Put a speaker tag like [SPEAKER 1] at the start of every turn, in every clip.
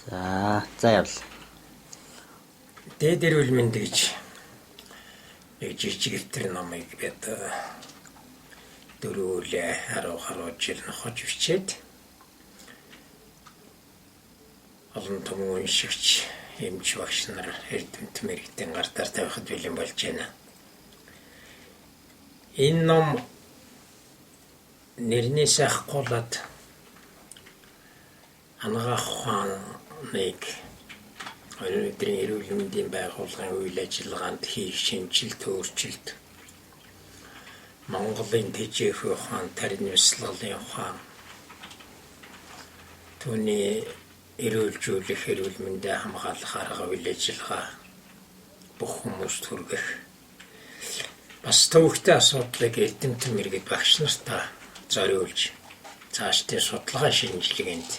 [SPEAKER 1] За явл.
[SPEAKER 2] Дээд эрүүл мэнд гэж нэг жижиг өвтөр номыг бид дөрвөлээ харуу жил нохож бичээд олон том уншигч эмч багш нар эрдэмт мэрэгтэн гартаар тавихад бэлэн болж байна. Энэ ном нэрнээс ахгуулад анагаах ухааныг өнөөдрийн эрүүл мэндийн байгууллагын үйл ажиллагаанд хийх шинжилт өөрчлөлт Монголын тэжээх ухаан, тарин нислэгийн ухаан түүний эрүүлжүүлэх эрүүл мэндийг хамгаалах арга үйл ажиллагаа бүх хүмүүст хүргэх бас төвөгтэй асуудлыг эрдэмтэн мэргэд багш нартаа зориулж цаашдын судалгаа шинжилгээнд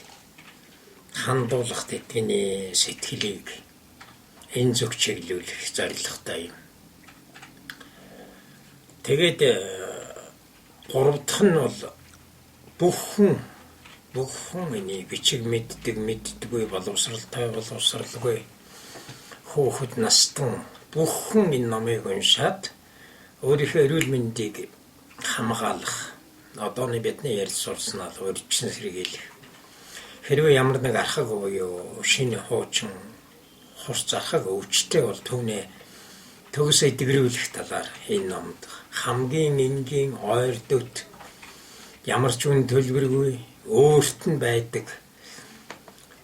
[SPEAKER 2] хандуулах тэдний сэтгэлийг энэ зөв чиглүүлэх зорилготой юм. Тэгээд гурав дахь нь бол бүхэн энийг бичиг мэддэггүй боловсралтай боловсралгүй хүүхэд настан бүхэн энэ номыг уншаад өөрийнхөө эрүүл мэндийг хамгаалах одооны бидний ярьж сурснаа л өөрчлөн сэргийлэх хэрвээ ямар нэг архаг буюу шинэ хуучин хурц архаг өвчтэй бол түүнээ төгс эдгэрүүлэх талаар энэ номд хамгийн энгийн ойр дөт ямар ч үн төлбөргүй өөрт нь байдаг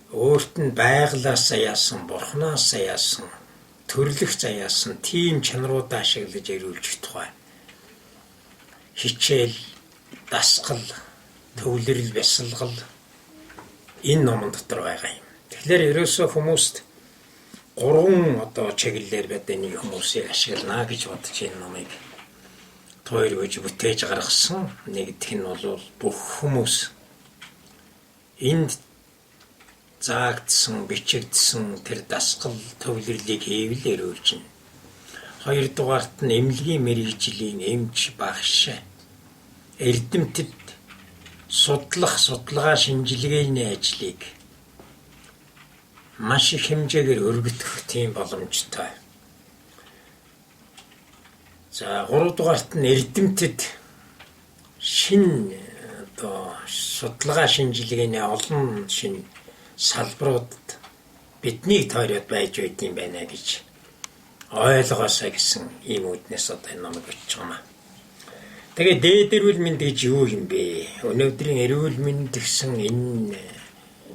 [SPEAKER 2] өөрт нь байглаас яасан бурхнаас яасан төрлөх заяасан тийм чанаруудаа ашиглаж эрүүлжих тухай хичээл дасгал төвлөрөл бясалгал энэ номон дотор байгаа юм. Тэгэхээр ерөөсөө хүмүүст гурван чиглэлээр бид энэ хүмүүсийг ашиглана гэж бодож энэ номыг тойргож бүтээж гаргасан. Нэгдүгээр нь бол бүх хүмүүс энд заагдсан, бичигдсэн тэр дасгал төвлөрлийг хийвэл эрүүлжинэ. Хоёрдугаарт нь эмнэлгийн мэрэгжлийн эмч багш эрдэмтэд судалгаа шинжилгээний ажлыг маш их хэмжээгээр өргөдөх тийм боломжтой. За гуравдугаарт нь эрдэмтэд шинэ судалгаа шинжилгээний олон шинэ салбаруудад бидний тойроод байж байдсан байна гэж ойлгоосаа гэсэн ийм үднээс энэ номыг бичиж байна. Тэгээд дээд эрүүл мэнд гэж юу юм бэ? Өнөөдрийн эрүүл мэнд гэсэн энэ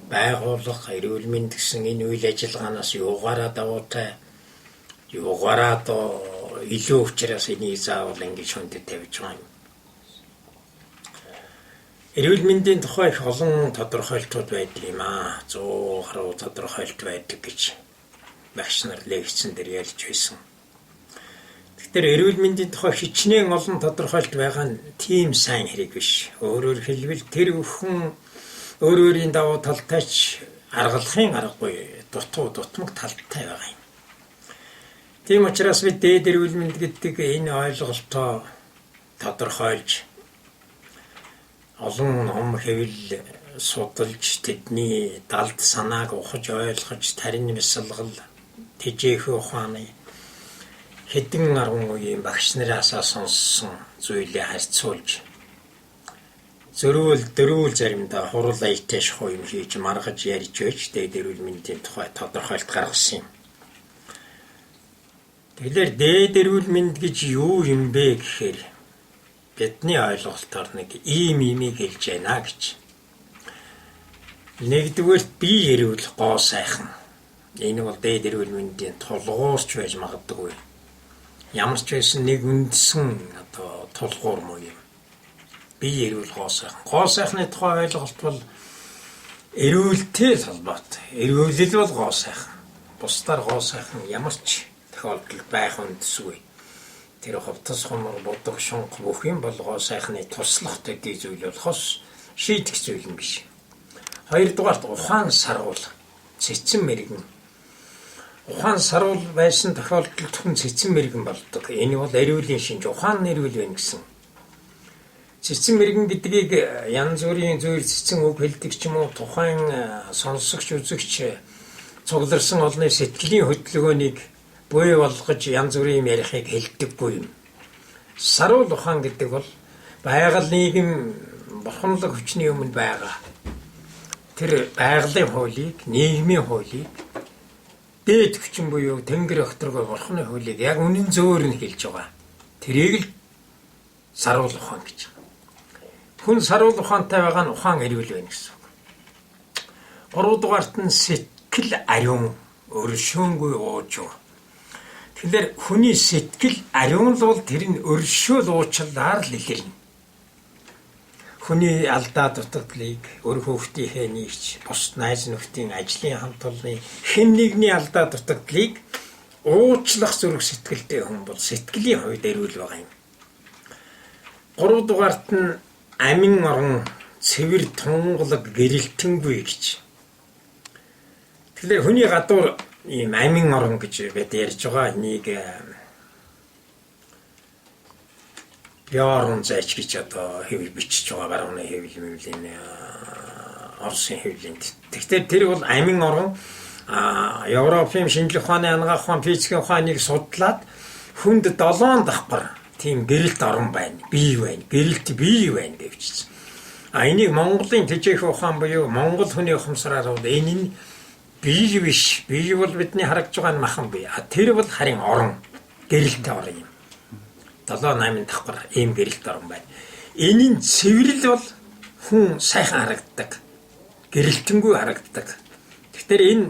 [SPEAKER 2] байгууллага, эрүүл мэнд гэсэн энэ үйл ажиллагаанаас юугаараа давуутай, юугаараа илүү учраас энийг заавал ингэж хүндэд тавьж байгаа юм. Эрүүл мэндийн тухай их олон тодорхойлтууд байдаг юм аа. 100 гаруй тодорхойлт байдаг гэж багш нар лекцэн дээр ярьж байсан. Тэгэхээр эрүүл мэндийн тухай хичнээн олон тодорхойлт байгаа нь тийм сайн хэрэг биш. Өөрөөр хэлбэл тэр бүхэн өөрийн давуу талтайч аргалахын аргагүй дутмаг талтай байгаа юм. Тийм учраас бид дээд эрүүл мэнд гэдэг энэ ойлголтоо тодорхойлж олон ном хэвлэл судалж тэдний далд санааг ухаж ойлгож тарин бясалгал тэжээх ухааны хэдэн арван үеийн багш нараас сонссон зүйлээ харьцуулж дөрвөл заримдаа хурал аялтай шахуу юм хийж маргаж ярьж байж дээд эрүүл мэндийн тухай тодорхойлт гаргасан юм. Тэгэхээр дээд эрүүл мэнд гэж юу юм бэ гэхээр бидний ойлголтоор нэг имийг хэлж байна гэж. Нэгдүгээрт бие эрүүл гоо сайхан. Энэ бол дээд эрүүл мэндийн тулгуурч байж магадгүй. Ямар ч байсан нэг үндсэн тулгуур муу юм. Бие эрүүл гоо сайхан. Гоо сайхны тухай ойлголт бол эрүүлтэй холбоотой. Эрүүлэл бол гоо сайхан. Бусдаар гоо сайхан ямар ч тохиолдолд байх үндсгүй. Тэр ховтос хомор бодог шунх бүх юм бол гоо сайхны туслах төдий зүйл болохоос шийдэх зүйл юм биш. Хоёрдугаарт ухаан сарвал цэцэн мэрэгэн. Ухаан сарвал байсан тохиолдолд хүн цэцэн мэрэгэн болдог. Энэ бол эрүүлийн шинж ухаан эрүүл байна гэсэн. Цэцэн мэрэгэн гэдгийг янз бүрийн зөөр цэцэн үг хэлдэг ч юм уу тухайн сонсогч үзэгч цугларсан олны сэтгэлийн хөдөлгөөнийг буй болгож янз бүрийн юм ярихыг хэлдэггүй юм. Саруул ухаан гэдэг бол байгаль нийгэм бурханлаг хүчний өмнө байгаа. Тэр байгалийн хуулийг, нийгмийн хуулийг дээд хүчин буюу Тэнгэр огторгой бурхны хуулийг яг үнэн зөөр нь хэлж байгаа. Тэрийг л саруул ухаан гэж байгаа. Хүн саруул ухаантай байгаа нь ухаан эрүүл байна гэсэн үг. 3 дугаарт нь сэтгэл ариун өршөөнгүй уужуу. Тэгэхээр хүний сэтгэл ариун л бол тэр нь өршөөл уучлаар л илэрнэ. Хүний алдаа дутагдлыг өр хүүхдийнхээ нийгч, бус найз нөхдийн ажлын хамт олонны хэн нэгний алдаа дутагдлыг уучлах зүрх сэтгэлтэй хүн бол сэтгэлийн хувьд эрүүл байгаа юм. 3 дугаарт нь амин орон цэвэр тунгалаг гэрэлтэнгүй гэж. Тэгэхээр хүний гадуур ийм амин орон гэж бид ярьж байгаа энийг Ярон зайч гэж одоо хэвлэл бичиж байгаа барууны хэвлэлийн Оросын хэвлэлийн. Тэгэхээр тэр бол амин орон Европын шинжлэх ухааны анагаах ухаан, физикийн ухааныг судлаад хүнд 7 давхар тийм гэрэлт орон байна, бий байна, гэрэлт бий байна гэвчсэн. Энийг Монголын тэжээх ухаан буюу Монгол хүний ухамсараар бол энэ нь бий биш. Бий бол бидний харагдж байгаа нь махан бий. Тэр бол харин орон, гэрэлттэй орон юм. 7-8 давхар ийм гэрэлт орон байна. Энийн цэвэрлэл бол хүн сайхан харагддаг. Гэрэлтэнгүй харагддаг. Тэгэхээр энэ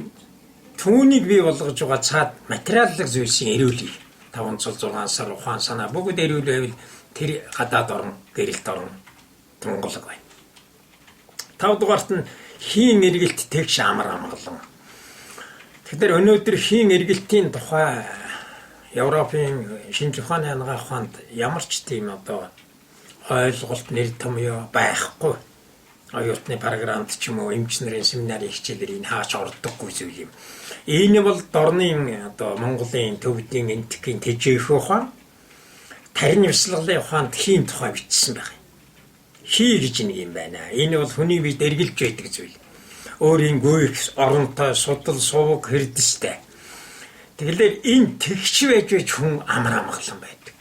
[SPEAKER 2] түүнийг бий болгож байгаа цаад материаллык зүйлсийн эрүүлийг 506 сар ухаан санаа бүгд эрүүл байвал тэр гадаад орон, гэрэлт орон тунгалаг байна. 5 дугаарт нь хийн эргэлт тэгш амар амгалан. Тэгэхээр өнөөдөр хийн эргэлтийн тухай Европын шинжлэх ухааны анагаах ухаанд ямар ч тийм одоо ойлголт нэр томьёо байхгүй. Оюутны програмд ч юм уу эмч нарын семинарын хичээлээр энэ хаач ордоггүй зүйл юм. Энэ бол дорны одоо Монголын төвдийн энтхийн тэжээх ухаан, тарин бясалгалын ухаанд хийн тухай бичсэн байна. Хий гэж нэг юм байна. Энэ бол хүний биед эргэлж байдаг зүйл. Өөрийн гүйх, оронтой, судал, сувг, хэрдэстэй. Тэгэхээр энэ тэгш байж хүн амар амгалан байдаг.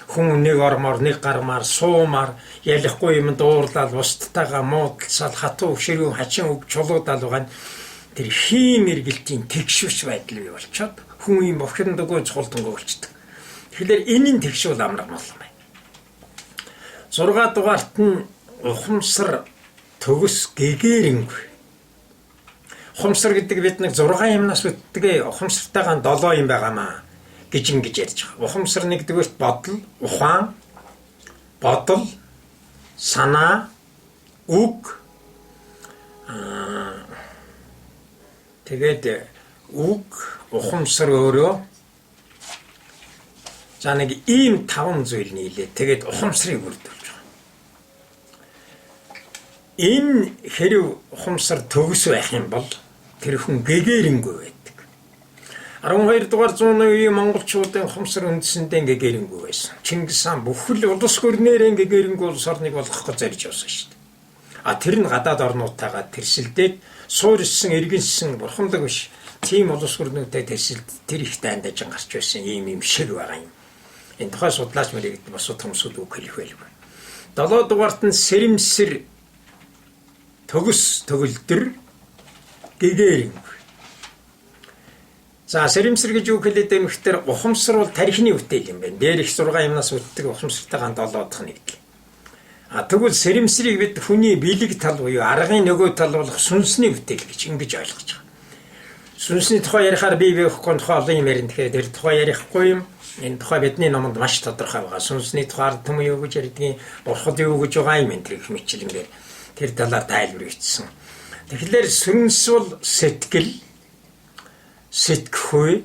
[SPEAKER 2] Хүн нэг ормоор, нэг гармаар, суумаар, ялахгүй юм дуурлал, бусдтайгаа муудалцал, хатуу ширүүн хачин үг чулуудаал байгаа нь тэр хийн эргэлтийн тэгшвч байдал бий болчоод хүн юм бохирд өгөө цултанг болчдөг. Тэгэхээр энэ нь тэгшүүл амар амгалан байна. 6 дугаарт нь ухамсар төгс гэгэрэнгүй. Ухамсар гэдэг бид нэг 6 юмнаас бүтдэг ухамсартайгаа 7 юм байгаамаа гэж ингэж ярьж байгаа. Ухамсар нэгдүгээрт бодол, ухаан, бодол, санаа, үг. Тэгээд үг, ухамсар өөрөө за нэг ийм 5 зүйл нийлээ. Тэгээд ухамсарыг бүрдүүлж байгаа. Энэ хэрэг ухамсар төгс байх юм бол тэр хүн гэгэрэнгүй байдаг. 12 дугаар зууны үеийн монголчуудын ухамсар үндсэндээ гэгэрэнгүй байсан. Чингис хаан бүхэл улс гүрнээрээ гэгэрэнгүй улс орныг болгох гэж зорж явсан шүү дээ. Тэр нь гадаад орнуудтайгаа тэрсэлдээд суурьсан, иргэнсэн бурханлаг биш. Тийм улс гүрнүүдэд тэрсэлд тэр их дайндаж гарч байсан ийм шиг байгаа юм. Энэ тухай судлаач мэрэгд босод хүмүүсүүд үг хэлэх байлгүй. 7 дугаарт нь сэрэмсэр төгс төгөлдөр гэгэрэнгүй. За сэрэмсэр гэж үг хэлээд эмхтэр ухамсар бол тарихны үтэл юм байна. Дээр их 6 юмнаас үүддэг ухамсартайгаа 7 дахь нэгдэл. Тэгвэл сэрэмсрийг бид хүний бэлэг тал буюу аргын нөгөө тал болох сүнсний үтэл гэж ингэж ойлгож байгаа. Сүнсний тухай ярихаар бие биехгүй тухай олон юм ярина. Тэгэхээр тэр тухай ярихгүй юм. Энэ тухай бидний номонд маш тодорхой байгаа. Сүнсний тухай ард түмэн юу гэж ярьдгийг, бурхад юу гэж байгаа юм энэ тэр их мэтлэнгээр тэр талаар тайлбар хийсэн. Тэгэхээр сүнс бол сэтгэл, сэтгэхүй,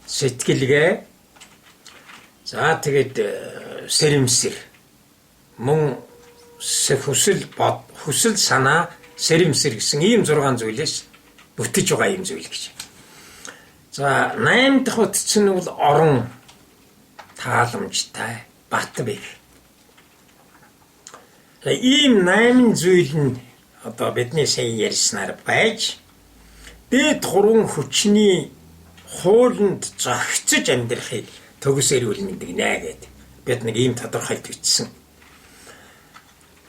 [SPEAKER 2] сэтгэлгээ. За тэгээд сэрэмсэр. Мөн хүсэл санаа, сэрэмсэр гэсэн ийм 6 зүйлээс бүтэж байгаа юм зүйл гэж. За 8 дахь утас нь бол орон, тааламжтай, бат бэх. Ийм 8 зүйл нь одоо бидний сайн ярьснаар байж дээд гурван хүчний хуулинд зохицож амьдрахыг төгс эрүүл мэндийг нэ гэдэг. Бид нэг ийм тодорхойлт бичсэн.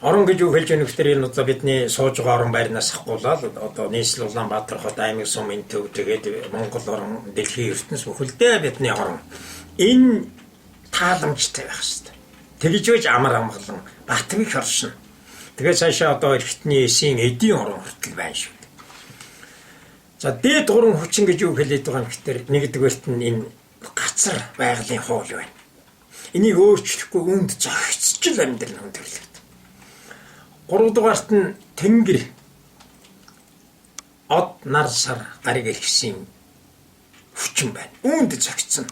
[SPEAKER 2] Орон гэж юу хэлж өгөх тэр энэ одоо бидний сууж байгаа орон байрнаас ахгуулаад одоо нийслэл Улаанбаатар хот аймаг сумын төв тэгээд Монгол орон дэлхийн ертөнц бүхэлдээ бидний орон энэ тааламжтай байх хэрэгтэй. Тэгж байж амар амгалан Батбих оршин. Тэгээд цаашаа одоо эрхтний эсийн эдийн орон хүртэл байна шүү. За дээд гурван хүчин гэж юу хэлээд байгаа юм гэхээр нэгдүгээрт нь энэ газар байгалийн хууль байна. Энийг өөрчлөхгүй үүнд зохицож амьдрал хүндрэлтэй. Гуравдугаарт нь тэнгэр од нар сар гариг иргэсийн хүчин байна. Үүнд зохицсон.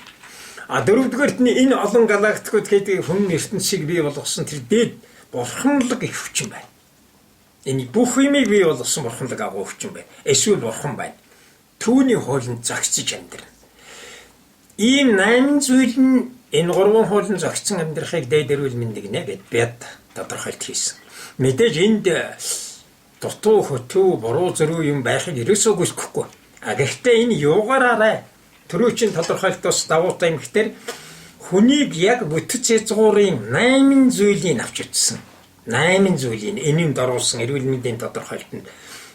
[SPEAKER 2] Дөрөвдүгээрт нь энэ олон галактикууд гэдэг хүн ертөнцийг бий болгосон тэр дээд бурханлаг их хүчин байна. Энэ бүх юмыг бий болгосон бурханлаг агуу хүчин байна. Эсвэл бурхан байна. Түүний хуулинд зохицож амьдрна. Ийм 8 зүйл нь энэ гурван хуулинд зохицсон амьдрахыг дээд эрүүл мэндийг нэ гэд бид тодорхойлт хийсэн. Мэдээж энд дутуу хөтөө буруу зөрүү юм байхыг ерөөсөө гүйцэхгүй. Гэхдээ энэ юугаараа төрөөчийн тодорхойлтоос давуутай юм гэхээр хүнийг яг бүтэц язгуурын 8 зүйлийг авч утсан. 8 зүйлийг энэнд оруулсан эрүүл мэндийн тодорхойлтод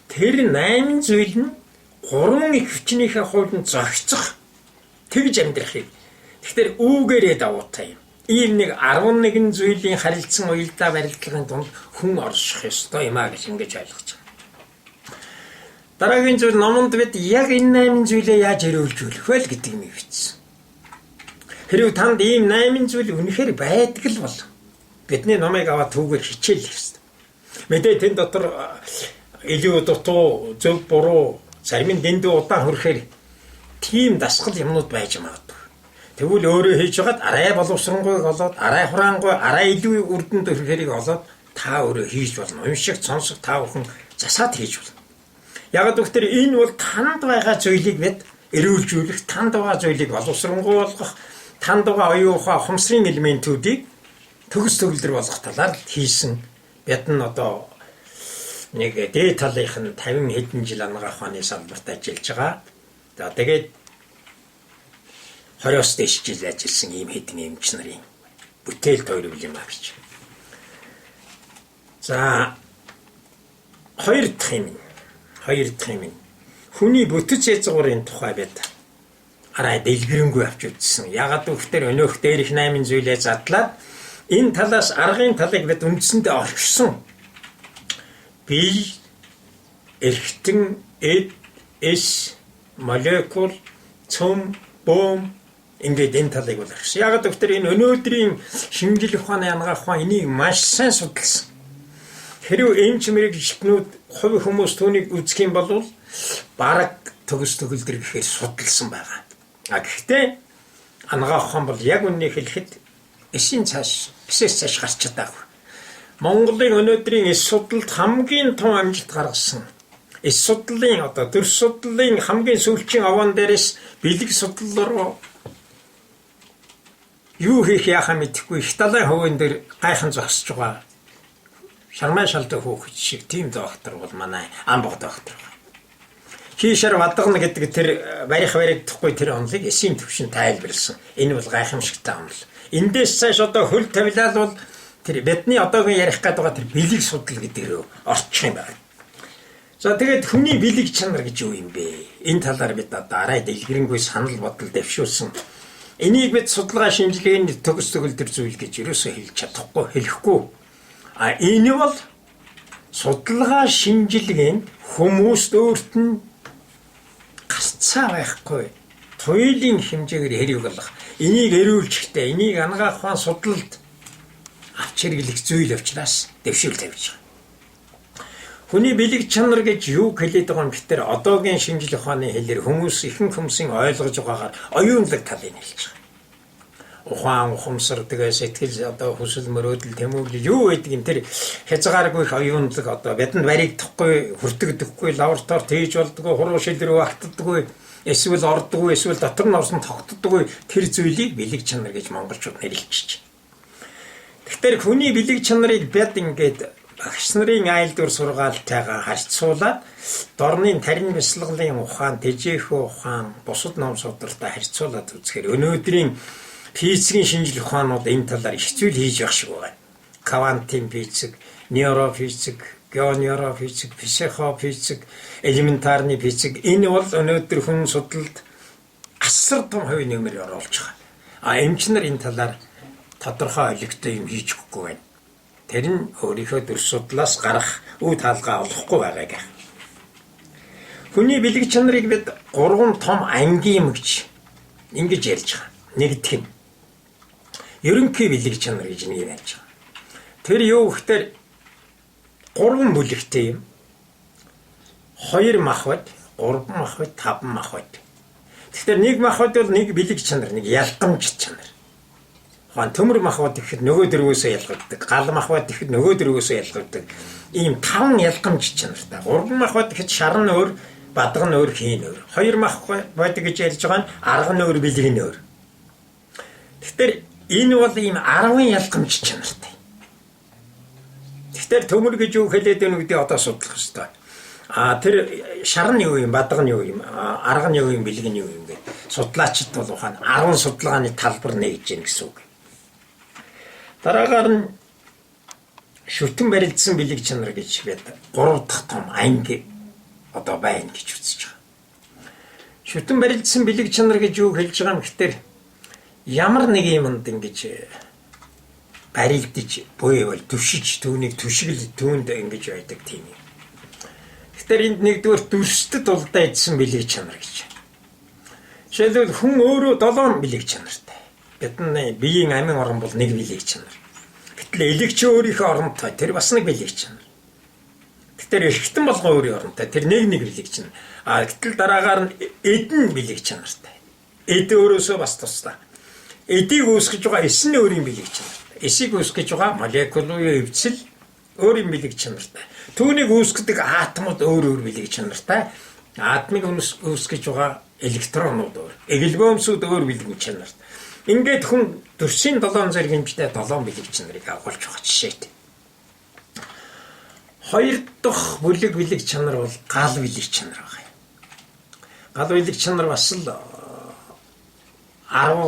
[SPEAKER 2] тэр 8 зүйл нь гурван их хүчнийхээ хуулинд зохицох тэгж амьдрахыг. Тэгэхээр үүгээрээ давуутай юм. Ийм нэг 11 зүйлийн харилцан уялдаа барилдлагын дунд хүн орших ёстой юм а гэж ингэж ойлгож байна. Дараагийн зүйл номонд бид яг энэ 8 зүйлээ яаж өрөөлжүүлэх вэ гэдэг юм бичсэн. Хэрвээ танд ийм 8 зүйл үнэхээр байдаг л бол бидний номыг аваад түүгээр хичээл хэрэгтэй. Мэдээ тэн дотор илүү дутуу, зөв буруу, зарим нь дэндүү удаан хүрэхээр тийм дасгал юмнууд байж магадгүй. Тэгвэл өөрөө хийж байгаад арай боловсронгойг олоод, арай хураангой, арай илүү үрдэнд өрхөхийг олоод та өөрөө хийж болно. Уншиг, сонсох та бүхэн засаад хийж болно. Яг гэвэл энэ бол танд байгаа зүйлийг бид эрүүлжүүлэх, танд байгаа зүйлийг боловсронгой болгох, танд байгаа оюун ухаан ухамсарын элементүүдийг төгс төгөлдөр болгох талаар хийсэн. Бид нь одоо нэг дээд талынх нь 50 хэдэн жил анагаах ухааны салбарт ажиллаж байгаа. За тэгээд 20-оос дээш жил ажилласан ийм хэдэн эмч нарын бүтээлд хоёр юм авч. За хоёр дахь юм. Хүний бүтэц язгуурын тухай бид арай дэлгэрэнгүй авч үзсэн. Ягаад гэвэл өнөөх дээрх 8 зүйлээ задлаад энэ талаас аргын талыг бид үндсэндээ орчсон. Бие, эрхтэн, эд, эс, молекул, цөм, бөм ингээд энэ талыг бол орчсон. Ягаад гэвэл энэ өнөөдрийн шинжлэх ухааны анагаах ухаан энийг маш сайн судалсан. Хэрвээ эмч мэрэгчлэнүүд хувь хүмүүс түүнийг үзэх юм бол бараг төгс төгөлдөр гэхээр судалсан байгаа. Гэхдээ анагаах ухаан бол яг үннийг хэлэхэд эсээс цааш гарч чадаагүй. Монголын өнөөдрийн эс судалд хамгийн том амжилт гаргасан. Эс судлалын одоо төр судлалын хамгийн сүүлчийн аван дээрээс бэлэг судлал руу юу хийх яхаа мэдэхгүй их далайн хөвөн дээр гайхан зогсож байгаа. Шармай шалтай хөөхч шиг тийм доктор бол манай амбог доктор. Хийшэр вадгана гэдэг тэр баригдахгүй тэр онолыг эсийн төвшин тайлбарлсан. Энэ бол гайхамшигтай онол. Эндээс цааш одоо хөл тавилал бол тэр бидний одоогийн ярих гээд байгаа тэр бэлэг судлал гэдэг рүү орчих юм байна. За тэгээд хүний бэлэг чанар гэж юу юм бэ? Энэ талаар бид одоо арай дэлгэрэнгүй санал бодол дэвшүүлсэн. Энийг бид судалгаа шинжилгээний төгс төгөлдөр зүйл гэж ерөөсөө хэлж чадахгүй, хэлэхгүй. Энэ бол судалгаа шинжилгээнд хүмүүст өөрт нь гарцаа байхгүй туйлын хэмжээгээр хэрэг болох. Энийг эрүүлжихтэй, энийг анагаах ухаан судалд авч хэрэглэх зүйл учраас дэвшүүл тавьж байгаа. Хүний бэлэг чанар гэж юу хэлээд байгаа юм гэхээр одоогийн шинжлэх ухааны хэлээр хүмүүс ихэнх хүмүүсийн ойлгож байгаагаар оюунлаг талыг хэлж байгаа. Ухаан, ухамсар, тэгээ сэтгэл одоо хүсэл мөрөөдөл, тэмүүлэл юу гэдэг юм тэр хязгааргүй их оюунлаг одоо бидэнд баригдахгүй, хүртэгдэхгүй, лаборатори тээж болдгоо, хуруу шил рүү автдаггүй, эсвэл ордоггүй, эсвэл дотор нь орсон тогтдоггүй тэр зүйлийг бэлэг чанар гэж монголчууд нэрлэж байна. Тэгэхээр хүний бэлэг чанарыг бид ингээд багш нарын айлдвар сургаалтайгаа харьцуулаад дорны тарин бясалгалын ухаан, тэжээхүү ухаан, бусад ном судартай харьцуулаад үзэхээр өнөөдрийн физикийн шинжлэх ухаанууд энэ талаар их зүйл хийж явах шиг байна. Квантын физик, нейрофизик, геонейрофизик, психофизик, элементарны физик энэ бол өнөөдөр хүн судлалд асар том хувь нэмэр оруулж байгаа. Эмчнэр энэ талаар тодорхой ойлгохтой юм хийж өгөхгүй байна. Тэр нь өөрийнхөө төр судлаас гарах үе таалгаа олохгүй байгааг. Хүний бэлэг чанарыг бид 3 том ангийн мэгч ингэж ярьж байгаа. Нэгдүг нь ерөнхий бэлэг чанар гэж нэг ярьж байгаа. Тэр юу гэхээр 3 бүлэгтэй юм. 2 махбод, 3 махбод, 5 махбод. Тэгэхээр нэг махбод бол нэг бэлэг чанар, нэг ялгамж чанар. Хаан төмөр махбод гэхэд нөгөө дөрвөөсөө ялгагддаг. Гал махбод гэхэд нөгөө дөрвөөсөө ялгагддаг. Ийм 5 ялгамж чанартай. 3 махбод гэхэд шар нь өөр, бадга нь өөр, хийн өөр. 2 махбод гэж ярьж байгаа нь арга нь өөр, бэлэг нь өөр. Тэгэхээр энэ бол ийм 10 ялгамж чанартай. Тэгэхээр төмөр гэж юу хэлээд байна гэдгийг одоо судлах хэрэгтэй. Тэр шар нь юу юм, бадга нь юу юм, арга нь юу юм, бэлэг нь юу юм гэдэг судлаачид бол ухаан 10 судалгааны талбар нэгж гин гэсэн үг. Дараагаар нь шүтэн барилдсан бэлэг чанар гэж бид 3 дахь том анги одоо байна гэж үзэж байгаа. Шүтэн барилдсан бэлэг чанар гэж юу хэлж байгаа юм гэхээр ямар нэг юмд ингэж барилдаж буйвал түшиж түүнийг түшигл түүнд ингэж байдаг тийм юм. Тэгэхээр энд нэгдүгээр дүрстэд улдаа идсэн бэлэг чанар гэж. Жишээлбэл хүн өөрөө 7 бэлэг чанартай. Бидний биеийн амин орон бол нэг бэлэг чанар. Гэтэл элэгч өөрийнхөө оронтой тэр бас нэг бэлэг чанар. Тэгэхээр эрхтэн болгоо өөрийн оронтой тэр нэг бэлэг чанар. Гэтэл дараагаар нь эдэн бэлэг чанартай. Эд өөрөөсөө бас тусдаа. Эдийг үүсгэж байгаа эс нь өөрийн бэлэг чанартай. Эсийг үүсгэж байгаа молекулын эвцэл өөрийн бэлэг чанартай. Түүнийг үүсгэдэг атомууд өөр бэлэг чанартай. Атомыг үүсгэж байгаа электронууд өөр. Эглгөмсүүд өөр бэлэг чанартай. Ингээд хүн төрсийн 7 зэрэг хэмжээтэй 7 бэлэг чанарыг агуулж байгаа жишээтэй. 2 дахь бэлэг чанар бол гал бэлэг чанар байгаа юм. Гал бэлэг чанар бас л 10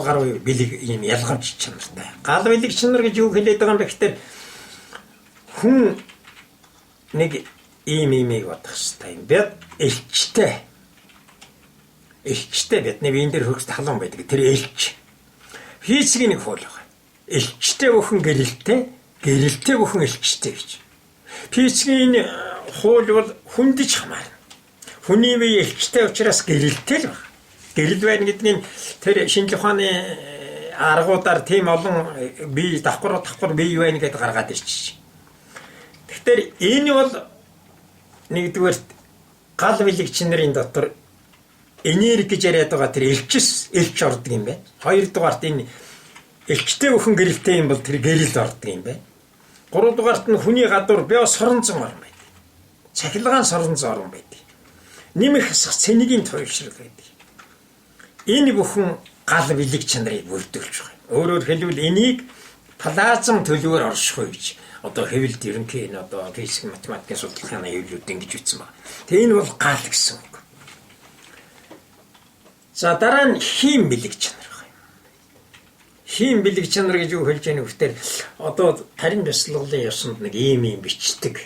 [SPEAKER 2] гаруй бэлэг ийм ялгамж чанартай. Гал бэлэг чанар гэж юу хэлээд байгаа юм бэ гэхээр хүн нэг имийг бодох хэрэгтэй юм. Бид элчтэй бидний биен дээр хөрс талан байдаг. Тэр элч. Физикийн нэг хууль байна. Элчтэй бүхэн гэрэлтэй бүхэн элчтэй гэж. Физикийн хууль бол хүндэж хамаарна. Хүний бие элчтэй учраас гэрэлтэй л байна. Гэрэл байна гэдэг нь тэр шинжлэх ухааны аргуудаар тийм олон бие давхар бие байна гэдээ гаргаад ирчих. Тэгэхээр энэ бол нэгдүгээр гал бэлэг чанарын дотор энерги гэж яриад байгаа тэр элч ордог юм байна. Хоёрдугаарт энэ элчтэй бүхэн гэрэлтэй юм бол тэр гэрэлд ордог юм байна. Гуравдугаарт нь хүний гадуур био соронзон орн байдаг. Цахилгаан соронзон орн байдаг. Нэмэх хасах цэнигийн туйлшрал байдаг. Энэ бүхэн гал бэлэг чанарыг бүрдүүлж байгаа. Өөрөөр хэлбэл энийг плазм төлөвөөр оршихуй гэж одоо хэвлэлд ерөнхий энэ одоо физик математикийн судалгааны хэвлэлүүд ингэж ütсэн байна. Тэгээ энэ бол гал гэсэн үг. За дараа нь хийм бэлэг чанар байна. Хийм бэлэг чанар гэж юу хэлж яах вэ гэхээр одоо тарин бясалгалын ёсонд нэг ийм бичдэг.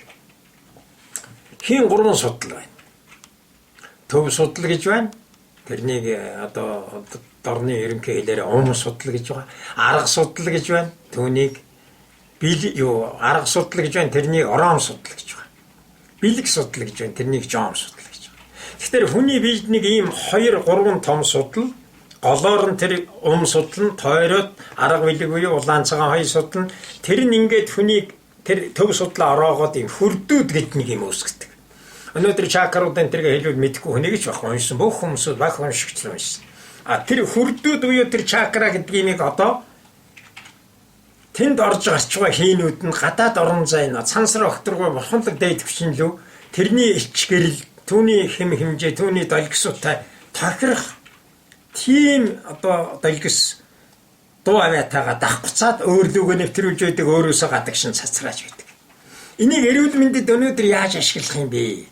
[SPEAKER 2] Хийн 3 судал байна. Төв судал гэж байна. Тэрнийг одоо дорны ерөнхий хэлээр судал гэж байгаа. Арга судал гэж байна. Түүнийг арга судал гэж байна. Тэрнийг орон судал гэж байна. Бэлэг судал гэж байна. Тэрнийг жом судал гэж байна. Тэгэхээр хүний биед нэг ийм 2 3 том судал, голоор нь тэр судал нь тойроод арга бэлэг буюу улаан цагаан хоёр судал нь тэр нь ингээд хүнийг тэр төв судлаа ороогоод ийм хүрдүүд гэд нэг юм үүсгдэг. Өнөөдөр чакруудын тэргээ хэлбэл мэдгүй хүнийг ч бах уншсан бүх хүмүүсүүд баг уншигч л уншсан. Тэр хүрдүүд буюу тэр чакра гэдэг имийг одоо тэнд орж гарч байгаа хийнүүд нь гадаад орон зай нь цансар огторгой бурханлаг дээд хүчнэлөө тэрний элч гэрэл түүний хэмжээ түүний долгисуутай тохирох тийм одоо долгис дуу аваатайгаа давхцаад өөрлөгөө нэвтрүүлж байдаг өөрөөсөө гадагшин цацрааж байдаг. Энийг эрүүл мэндэд өнөөдөр яаж ашиглах юм бэ?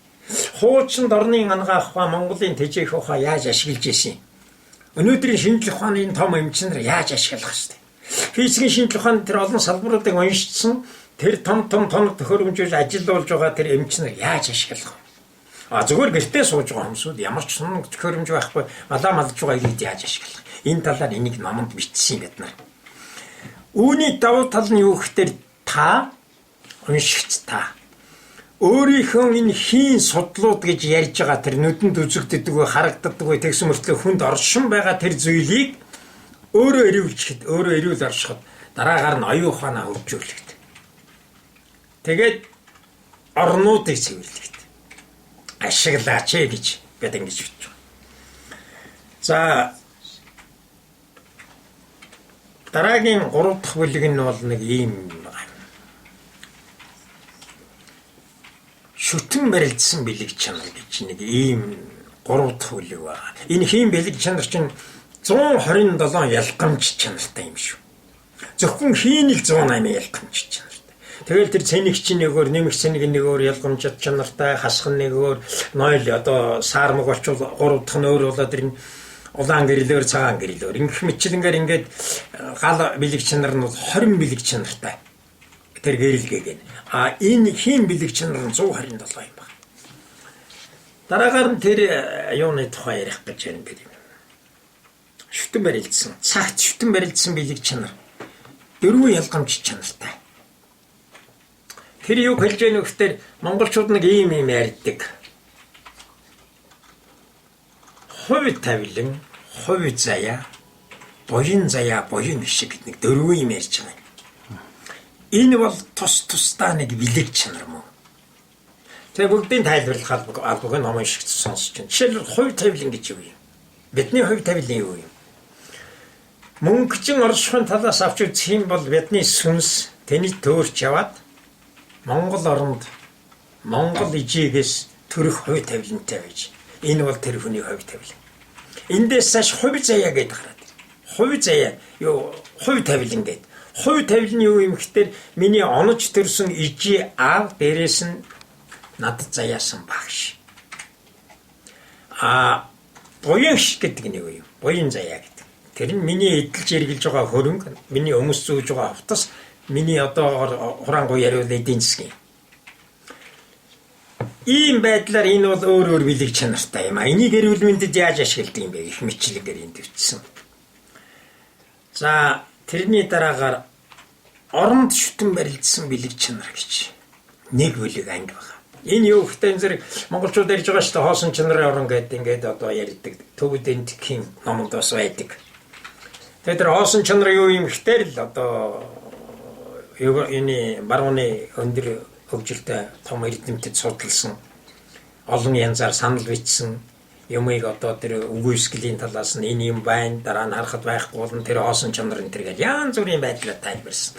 [SPEAKER 2] Хуучин дорны ангаах ухаан, Монголын тэжээх ухаан яаж ашиглаж ирсэн юм? Өнөөдрийн шинжлэх ухааны том эмчнэр яаж ашиглах ёстой? Физикийн шинжлэх ухааны тэр олон салбаруудыг уншицсан тэр том тоног төхөөрөмжөж ажиллуулж байгаа тэр эмчнэр яаж ашиглах вэ? Зүгээр гэртээ сууж байгаа хүмүүсүүд ямар ч тоног төхөөрөмж байхгүй малаа малж байгаа ирээд яаж ашиглах? Энэ талаар энийг наманд бичсэн бид нар. Үүний давуу тал нь юу гэхээр та уншигч та өөрийнхөө энэ хийн судлууд гэж ярьж байгаа тэр нүдэнд үзэгддэг вэ, харагддаг вэ, тэгс мөртлөө хүнд оршин байгаа тэр зүйлийг өөрөө эрүүлжихэд, өөрөө эрүүл оршиход дараагаар нь оюун ухаанаа хөгжүүлэхэд. Тэгээд орнуудыг цэвэрлэхэд. Ашиглаач гэж бид ингэж бичиж байна. За дараагийн 3 дахь бүлэг нь бол нэг ийм шүтэн барилдсан бэлэг чанар гэж нэг ийм 3 дахь бүлэг байна. Энэ хийм бэлэг чанар чинь 127 ялгамж чанартай юм шүү. Зөвхөн хийнийг 108 ялгамж чанартай. Тэгэл тэр цэнэгч нэгээр, нэмэх цэнэг нэгээр ялгамж чанартай, хасхан нэгээр, нойл одоо саармаг болчвол 3 дахь нь өөр болоод тэр улаан гэрэлээр, цагаан гэрэлээр. Ингэх мэтчилэнгээр ингээд гал бэлэг чанар нь бол 20 бэлэг чанартай. Тэр гэрэлгээг нь. Энэ хийм бэлэг чанар нь 127 юм байна. Дараагаар нь тэр юуны тухай ярих гэж байна гэдэг. Шүтэн барилдсан, цагт шүтэн барилдсан бэлэг чанар. 4 ялгамж чанартай. Тэр юу хэлж яах вэ гэхээр монголчууд нэг ийм ярьдаг. Хувь тавилан, хувь заяа, буян ишиг гэдэг нэг 4 юм ярьж байгаа юм. Энэ бол тус тусдаа нэг бэлэг чанар мөн. Тэгээ бүгдийн тайлбарлах албагүй ном шиг сонсож байна. Жишээлбэл хувь тавилан гэж юу юм? Бидний хувь тавилан юу юм? Мөнгөчин оршихын талаас авч үзэх юм бол бидний сүнс тэний төөрч яваад Монгол оронд Монгол ижигээс төрөх хувь тавилантай байж. Энэ бол тэр хүний хувь тавилан. Эндээс цааш хувь заяа гэдэг гараад ирнэ. Хувь заяа юу хувь тавилан гэдэг. Хувь тавилан юу юм гэхээр миний онож төрсөн ижи аав дээрээс нь надад заяасан багш. Буян гэдэг нь юу юм? Буян заяа гэдэг. Тэр нь миний эдэлж эргэлж байгаа хөрөнгө, миний өмс зүүж байгаа хувцас, миний одоо хураангуй яриул эдийн засгийн. Ийм байдлаар энэ бол өөр бэлэг чанартай юм. Энийг эрүүл мэндэд яаж ашигладаг юм бэ? Их мэтлэгээр энд бичсэн. За тэрний дараагаар оронд шүтэн барилдсан бэлэг чанар гэж нэг бүлэг анги байна. Энэ юу гэхтэй зэрэг монголчууд ярьж байгаа шүү дээ хоосон чанарын орон гэдэг ингээд одоо ярьдаг. Төвөд энтхийн номонд бас байдаг. Тэгээд тэр хоосон чанар юу юм гэхээр л одоо энэ барууны өндөр хөгжилтэй том эрдэмтэд судалсан олон янзаар санал бичсэн юмыг одоо тэр үгүйсгэлийн талаас нь энэ юм байна дараа нь харахад байхгүй болон тэр хоосон чанар энэ төр гэж янз бүрийн байдлаар тайлбарсан.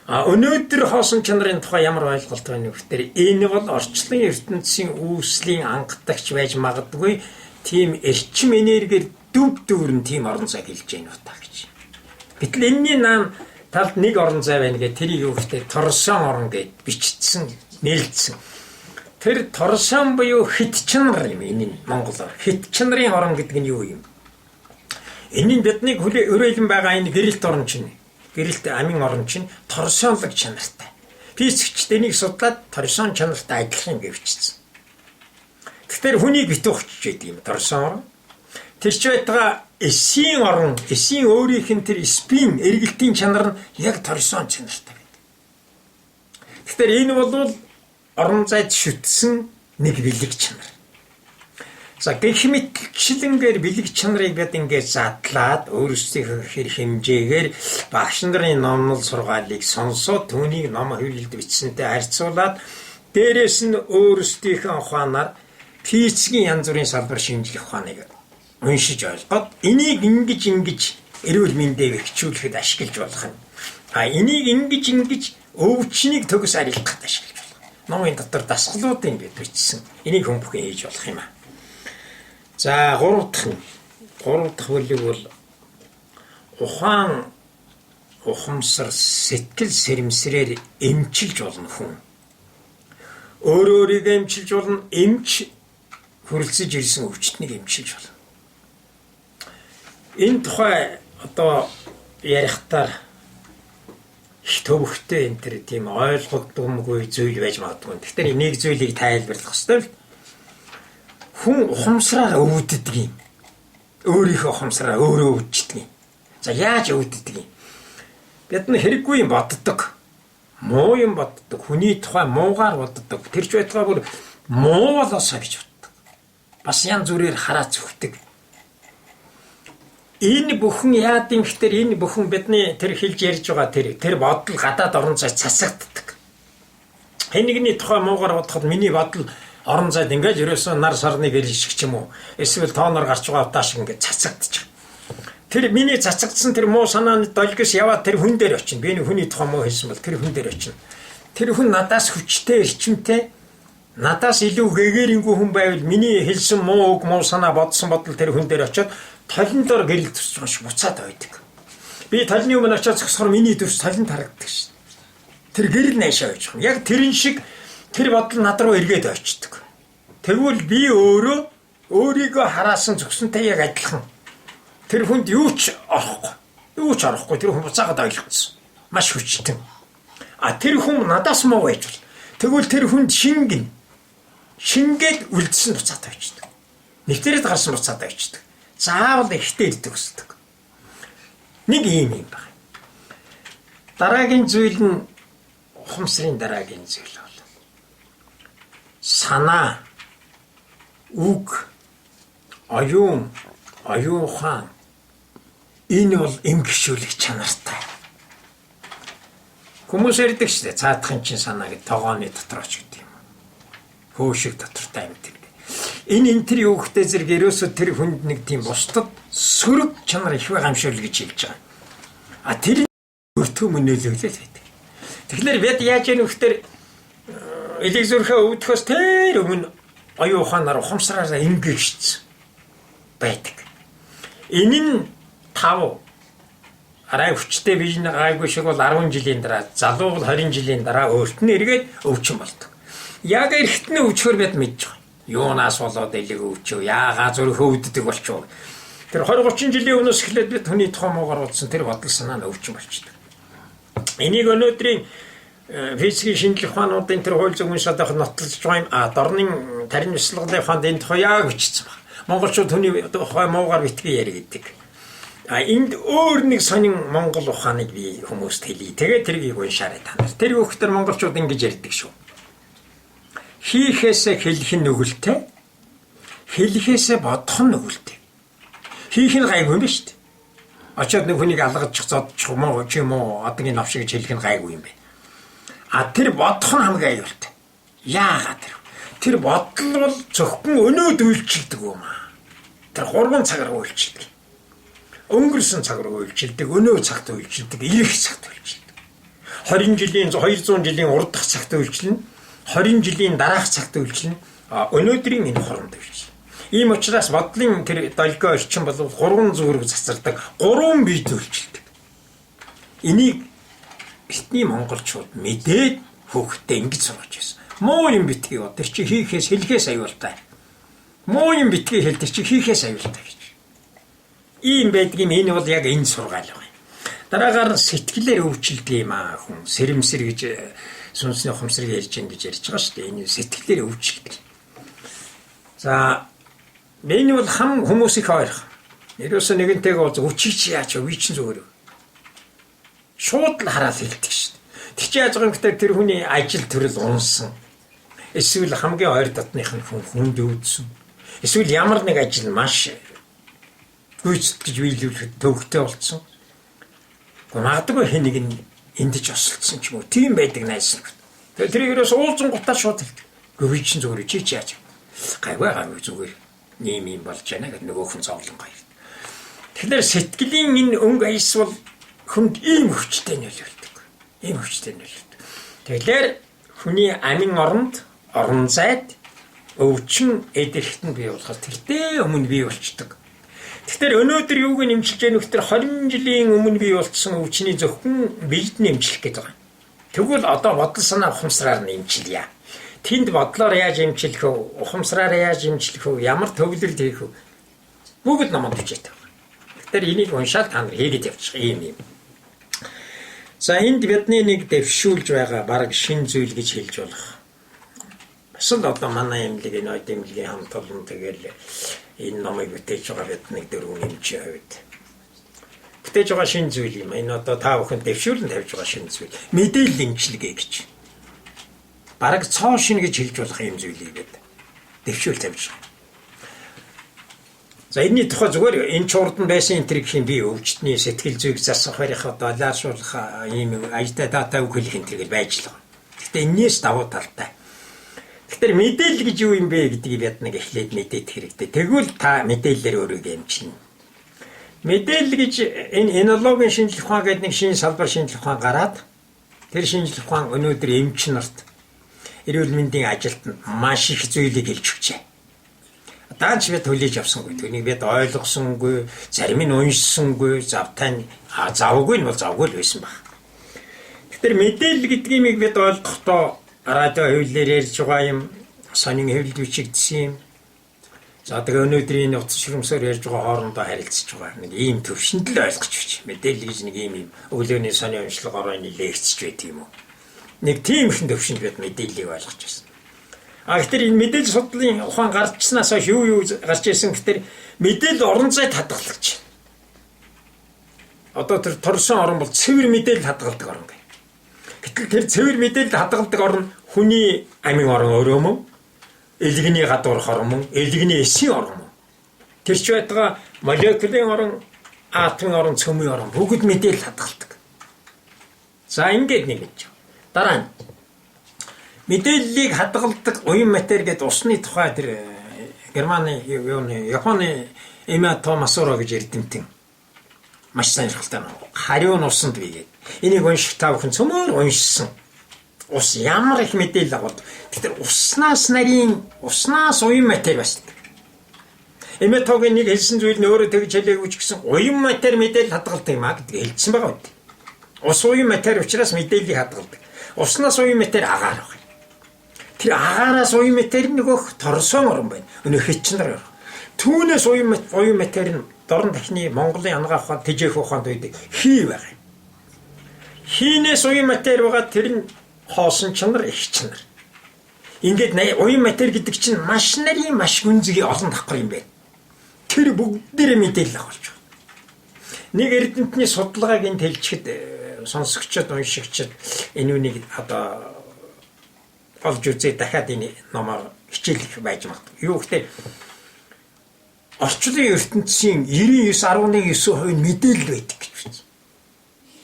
[SPEAKER 2] Өнөөдөр хоосон чанарын тухай ямар ойлголт байна вэ гэхээр энэ бол орчлон ертөнцийн үүслийн ангадагч байж магадгүй тийм эрчим энергиэр дүв дүүрэн тийм орон зай хэлж яах вэ гэж. Гэтэл энэний наам талд нэг орон зай байна гэх тэрийг юу гэхээр торсон орон гэд бичсэн нэрлэлсэн. Тэр торсон буюу хит чанар юм энэ монголоор. Хит чанарын орон гэдэг нь юу юм? Энэ нь биднийг өрөөлөн байгаа энэ гэрэлт орон чинь. Гэрэлт амин орон чинь торсонлог чанартай. Физикчд энийг судлаад торсон чанартай адилхан гэж бичсэн. Тэгэхээр хүнийг битүүхч гэдэг юм торсон орон. Тэрч байтугай эсийн орон, эсийн өөрийнх нь тэр спин эргэлтийн чанар нь яг торсон чанартай байдаг. Тэгэхээр энэ бол орон зайд шүтсэн нэг бэлэг чанар. За гэх мэтчлэнгээр бэлэг чанарыг бид ингээд задлаад өөрсдийнхөө хэрэг хэмжээгээр багш нарын номнол сургаалыг сонсоод түүнийг ном хөвлөлд бичсэнтэй харьцуулаад дээрээс нь өөрсдийнхөө ухаанаар физикийн янз бүрийн салбар шинжлэх ухааныг уншиж ойлгоод энийг ингэж эрүүл мэндийг хөгжүүлэхэд ашиглаж болох юм. Энийг ингэж өвчнийг төгс арилгахад ашиглаж болох. Номын дотор дасгалуудын бид бичсэн. Энийг хүн бүхэн хийж болох юм. За 3 дахь бүлэг бол ухаан ухамсар сэтгэл сэрэмсрээр эмчилж болно хүн. Өөрөө өөрийгөө эмчилж болно, эмч хүрэлцэж ирсэн өвчтнийг эмчилж болно. Энэ тухай одоо ярихтаар их төвөгтэй энэ төр тийм ойлгогдомгүй зүйл байж магадгүй. Тэгэхээр нэг зүйлийг тайлбарлах хэрэгтэй. Хүн ухамсараар өвддөг юм. Өөрийнхөө ухамсараар өөрөө өвддөг юм. За яаж өвддөг юм? Бид нар хэрэггүй юм боддог. Муу юм боддог. Хүний тухай муугаар боддог. Тэрч байтугай бүр муу болоосоо гэж боддог. Бас янз бүрээр хараа зүхдэг. Энэ бүхэн яад юм гэхээр энэ бүхэн бидний тэр хэлж ярьж байгаа тэр бодол гадаад орон зайд цацагддаг. Хэн нэгний тухай муугаар бодоход миний бодол орон зайд ингээд ерөөсөө нар сарны гэрэл шиг ч юм уу эсвэл тооноор гарч байгаа удаа шиг ингээд цацагдчих. Тэр миний цацагдсан тэр муу санааны долгиос яваад тэр хүн дээр очино. Би энэ хүний тухай муу хэлсэн бол тэр хүн дээр очино. Тэр хүн надаас хүчтэй, эрчимтэй, надаас илүү гэгээрингүй хүн байвал миний хэлсэн муу үг, муу санаа бодсон бодол тэр хүн дээр очиод талын дор гэрэл төсч байгаа шиг буцаад байдаг. Би талны өмнө очиод зогсохоор миний төс талд харагддаг шин. Тэр гэрэл найшаа байж байгаа. Яг тэрэн шиг тэр бодол над руу эргээд очдөг. Тэгвэл би өөрөө өөрийгөө хараасан зогсонтой яг адилхан. Тэр хүнд юу ч орохгүй. Юу ч орохгүй. Тэр хүн буцаагаад ойлгоцсон. Маш хүчтэй. Тэр хүн надаас муу байж бол. Тэгвэл тэр хүнд шингээд үлдсэн буцаад очдөг. Нэвтэрээд гарсан буцаад очдөг. Заавал ихтэй ирдэг өсдөг. Нэг юм байна. Дараагийн зүйл нь ухамсарын дараагийн зүйл бол санаа, үг, оюун ухаан энэ бол эм гişүүлэх чанартай. Хүмүүс ярьдаг шүү дээ. Цаадахын чинь санаа гэдэг тогооны дотор оч гэдэг юм. Хөөшиг дотортой юм гэдэг. Энэ тэр юу гэхтэй зэрэг ерөөсөө тэр хүнд нэг тийм бусдад сөрөг чанар их гамшуул гэж хэлж байгаа. Тэр өртөө мөнөөлөлөө байдаг. Тэгэхээр бид яаж яах вэ гэхээр элэг зүрхээ өвдөхөөс тэр өмнө оюун ухаанаар ухамсараараа ингэжсэн байдаг. Энэ нь 5 арай хүчтэй вижн гайгүй шиг бол 10 жилийн дараа, залуу бол 20 жилийн дараа өөрт нь эргээд өвчин болдог. Яг эрэхт нь өвчхөр бид мэдж байгаа. Юунаас болоод элэг өвчөө, яагаа зүрхөө өвддөг болчихоо. Тэр 20-30 жилийн өмнөөс эхлээд бид хүний тухай муугаар бодсон тэр бодол санаа нь өвчин болчихдог. Энийг өнөөдрийн физикийн шинжлэх ухаануудын тэр хууль зүйн шатах нотлож байгаа юм. Дорны тарин бяцлаглалын ухаанд энэ тухай яг бичсэн байна. Монголчууд хүний тухай муугаар битгий яригддаг. Энд өөр нэг сонин монгол ухааныг би хүмүүст хэлье. Тэгээд тэргийг уншаарай та нар. Тэр хүүхдэр монголчууд ингэж ярьдаг шүү. Хийхээсээ хэлэх нь нүгэлтэй. Хэлэхээсээ бодох нь нүгэлтэй. Хийх нь гайгүй юм шүү дээ. Очоод нэг хүнийг алгадчих, зодчих юм уу, ч юм уу, одгийн навшиг гэж хэлэх нь гайгүй юм бэ. Тэр бодох нь хамгийн аюултай. Яагаад тэр бодол бол зөвхөн өнөөд үйлчилдэг юм аа. Тэр 3 цаг руу үйлчилдэг. Өнгөрсөн цаг руу үйлчилдэг, өнөө цагт үйлчилдэг, ирэх цагт үйлчилдэг. 20 жилийн 200 жилийн урд дахь цагт үйлчилнэ. 20 жилийн дараах цагт үйлчилнэ. Өнөөдрийн энэ хоронд үйлчилнэ. Ийм учраас бодлын тэр долгио орчин бол 3 зүрэг цацардаг, 3 биед үйлчилдэг. Энийг эртний монголчууд мэдээд хүүхдээ ингэж сургаж байсан. Муу юм битгий бод. Тэр чи хийхээс хэлхээс аюултай. Муу юм битгий хэл тэр чи хийхээс аюултай гэж. Ийм байдгийн энэ бол яг энэ сургаал байна. Дараагаар сэтгэлээр өвчлөдөг юм аа хүн. Сэрэмсэр гэж сүнсний ухамсарыг ярьж гин гэж ярьж байгаа шүү дээ. Энэ сэтгэлээр өвчлөдөг. За энэ бол хам хүмүүс их ойрхон. Ерөөсөө нэгэнтэйгээ уулзах өчиж яач вэ чинь зүгээр. Шууд л хараад хэлдэг шүү дээ. Тэг чи яаж байгаа юм гэхээр тэр хүний ажил төрөл унсан. Эсвэл хамгийн ойр дотных нь хүнд өвдсөн. Эсвэл ямар нэг ажил маш гүйцэтгэж биелүүлэхэд төвөгтэй болцсон. Магадгүй хэн нэг нь эндэж осолцсон ч юм уу. Тийм байдаг найс. Тэгээ тэр ерөөс уулзсан гутаа шууд хэлдэг. Гүвий чинь зүгээр чи яаж. Гайгүй зүгээр. Нэм юм болж байна гэдэг нөгөө хүн зовлон гоё. Тэгэхээр сэтгэлийн энэ өнгө аяс бол хүнд ийм хүчтэй нөлөөлдөг. Ийм хүчтэй нөлөөлдөг. Тэгэхээр хүний амин оронд, орон зайд өвчин эдэрхтэн бий болохоос тэртээ өмнө бий болчдөг. Тэгэхээр өнөөдөр юуг нэмчилж яах вэ гэхээр 20 жилийн өмнө бий болцсон өвчний зөвхөн биед нэмчлэх гэдэг байна. Тэгвэл одоо бодол санаа ухамсараар нэмчилъя. Тэнд бодлоор яаж эмчлэх вэ? Ухамсараараа яаж эмчлэх вэ? Ямар төвлөрөл хийх вэ? Бүгд намайг бичээд байгаа. Тэгэхээр энийг уншаад та нар хийгээд явчих юм. За энд бидний нэг дэвшүүлж байгаа бараг шин зүйл гэж хэлж болох. Бас л одоо манай эмнэлгийн ой эмнэлгийн хамт олон тэгэл энэ номыг бүтээж байгаа бидний дөрвөн эмчийн хувьд. Бүтээж байгаа шин зүйл юм. Энэ одоо та бүхэн дэвшүүлэн тавьж байгаа шин зүйл. Мэдээлэл эмчилгээ гэж. Бараг цоо шин гэж хэлж болох юм зүйлийг гэдэг. Дэвшүүл тавьж байгаа. За энэний тухай зүгээр энэ чурдан байсан энэ гэх юм би өвчтний сэтгэл зүйг засах барих одоо алаашуулах ийм ажда дата өгөх энэ тэгэл байж л байгаа. Гэхдээ энэс давуу талтай. Тэгэхээр мэдээлэл гэж юу юм бэ гэдгийг бид нэг эхлээд мэдээд хэрэгтэй. Тэгвэл та мэдээлэлээр өөрийгөө эмчилнэ. Мэдээлэл гэж энэ энологийн шинжилгээ ухаан гэдэг нэг шинэ салбар шинжилгээ ухаан гараад тэр шинжилгээ ухаан өнөөдөр эмч нарт эрүүл мэндийн ажилтнанд маш их зүйлийг хэлж өгчээ. Даанч бид хүлээж авсангүй. Түүнийг бид ойлгосонгүй, зарим нь уншсангүй, завтай завгүй нь бол завгүй л байсан баг. Тэгэхээр мэдээлэл гэдгийг бид ойлгохдоо радио хөвлөөр ярьж байгаа юм, сонин хөвлөд бичигдсэн юм. За тэгээ өнөөдрийн утас шүрмсээр ярьж байгаа хоорондоо харилцаж байгаа нэг ийм төвшөнд л ойлгож байна. Мэдээлэл гэж нэг ийм өглөөний сонин уншлагаараа нэлээгцэж байт юм уу? Нэг тийм их төвшөнд бид мэдээллийг ойлгож байна. Тэгэхээр энэ мэдээлэл судлалын ухаан гарчснаас хойш юу гарч ирсэн гэхээр мэдээлэл орон зайд хадгалагч. Одоо тэр торсон орн бол цэвэр мэдээлэл хадгалдаг орн гэх. Гэтэл тэр цэвэр мэдээлэл хадгалдаг орн хүний амийн орн өөрөө мөн, элэгний гадуурх орн мөн, элэгний эсийн орн мөн. Тэр ч байтугай молекулын орн, атомын орн, цөмийн орн бүгд мэдээлэл хадгалдаг. За ингээд нэг гэж. Дараа нь мэдээллийг хадгалдаг уян матери гэдэг усны тухай тэр Германы Японы Эма Томасоро гэж эрдэмтэн маш сонирхолтой юм. Хариун усанд бигээд энийг унших та бүхэн цөмөр уншсан. Ус ямар их мэдээлэл агуулдаг. Тэгэхээр уснаас уян матери басдаг. Эма Тогийн нэг хэлсэн зүйл нь өөрөө тэгж хэлээгүй ч гэсэн уян матери мэдээлэл хадгалдаг юм а гэдэг хэлсэн байгаа үү. Ус уян матери учраас мэдээллийг хадгалдаг. Уснаас уян матери агаар байна. Тэр агаараас уян матери нөгөөх торсон орн байна. Өнөө хичнэр. Түүнээс уян матери нь дорн дахны Монголын ангаах ухаан тэжээх ухаанд байдаг хий байгаа. Хийнээс уян матери байгаа тэр нь хоосон чанар их чанар. Ингээд уян матери гэдэг чинь маш нарийн маш гүнзгий олон давхар юм байна. Тэр бүгдээрээ мэдээлэл авч байгаа. Нэг эрдэмтний судалгааг энд хэлчихэд сонсогчдод уншигчид энэ үнийг одоо олж үзээ дахиад энэ номоор хичээлэх байж магадгүй. Юу гэхээр орчлын ертөнцийн 99.9% мэдээлэл байдаг гэж байна.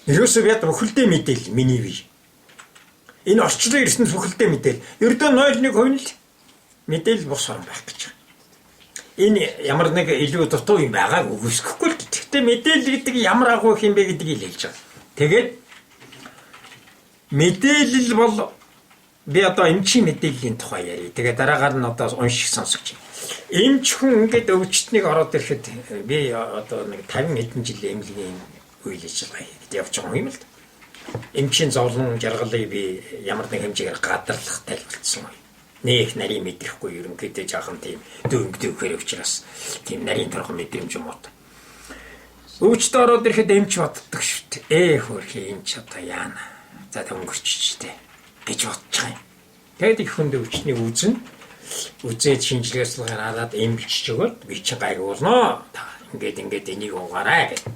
[SPEAKER 2] Ерөөсөө яд бүхэлдээ мэдээлэл миний бие. Энэ орчлын ертөнц бүхэлдээ мэдээлэл. Ердөө 0.1% л мэдээлэл бос орн байх гэж байна. Энэ ямар нэг илүү дутуу юм байгааг үгүйсэхгүй л. Гэхдээ мэдээлэл гэдэг ямар агуу юм бэ гэдгийг хэлж байгаа. Тэгээд мэдээлэл бол би одоо эмчийн мэдээллийн тухай ярив. Тэгээ дараагаар нь одоо унших сонсогч. Эмч хүн ингээд өвчтнийг ороод ирэхэд би одоо нэг 50 хэдэн жил эмнэлгийн үйл ажиллагаа хийгээд явж байгаа юм л да. Эмчийн зовлон жаргалыг би ямар нэг хэмжээгээр гадарлах тайлбарлсан. Нэг нарийн мэдрэхгүй ерөнхийдөө жаахан тийм дөнгөдөөхөр учраас тийм нарийн торхон мэдрэмж юм уу. Өвчтөд ороод ирэхэд эмч боддог шүү дээ. Хөрхи эмч одоо яана. За өнгөрччтэй гэж бодож байгаа юм. Тэгэд их хүнд өвчтнийг үзээд шинжилгээ судалгаар хараад эмчж өгөөд би чи гайг болно. Ингээд энийг угаарай гэх.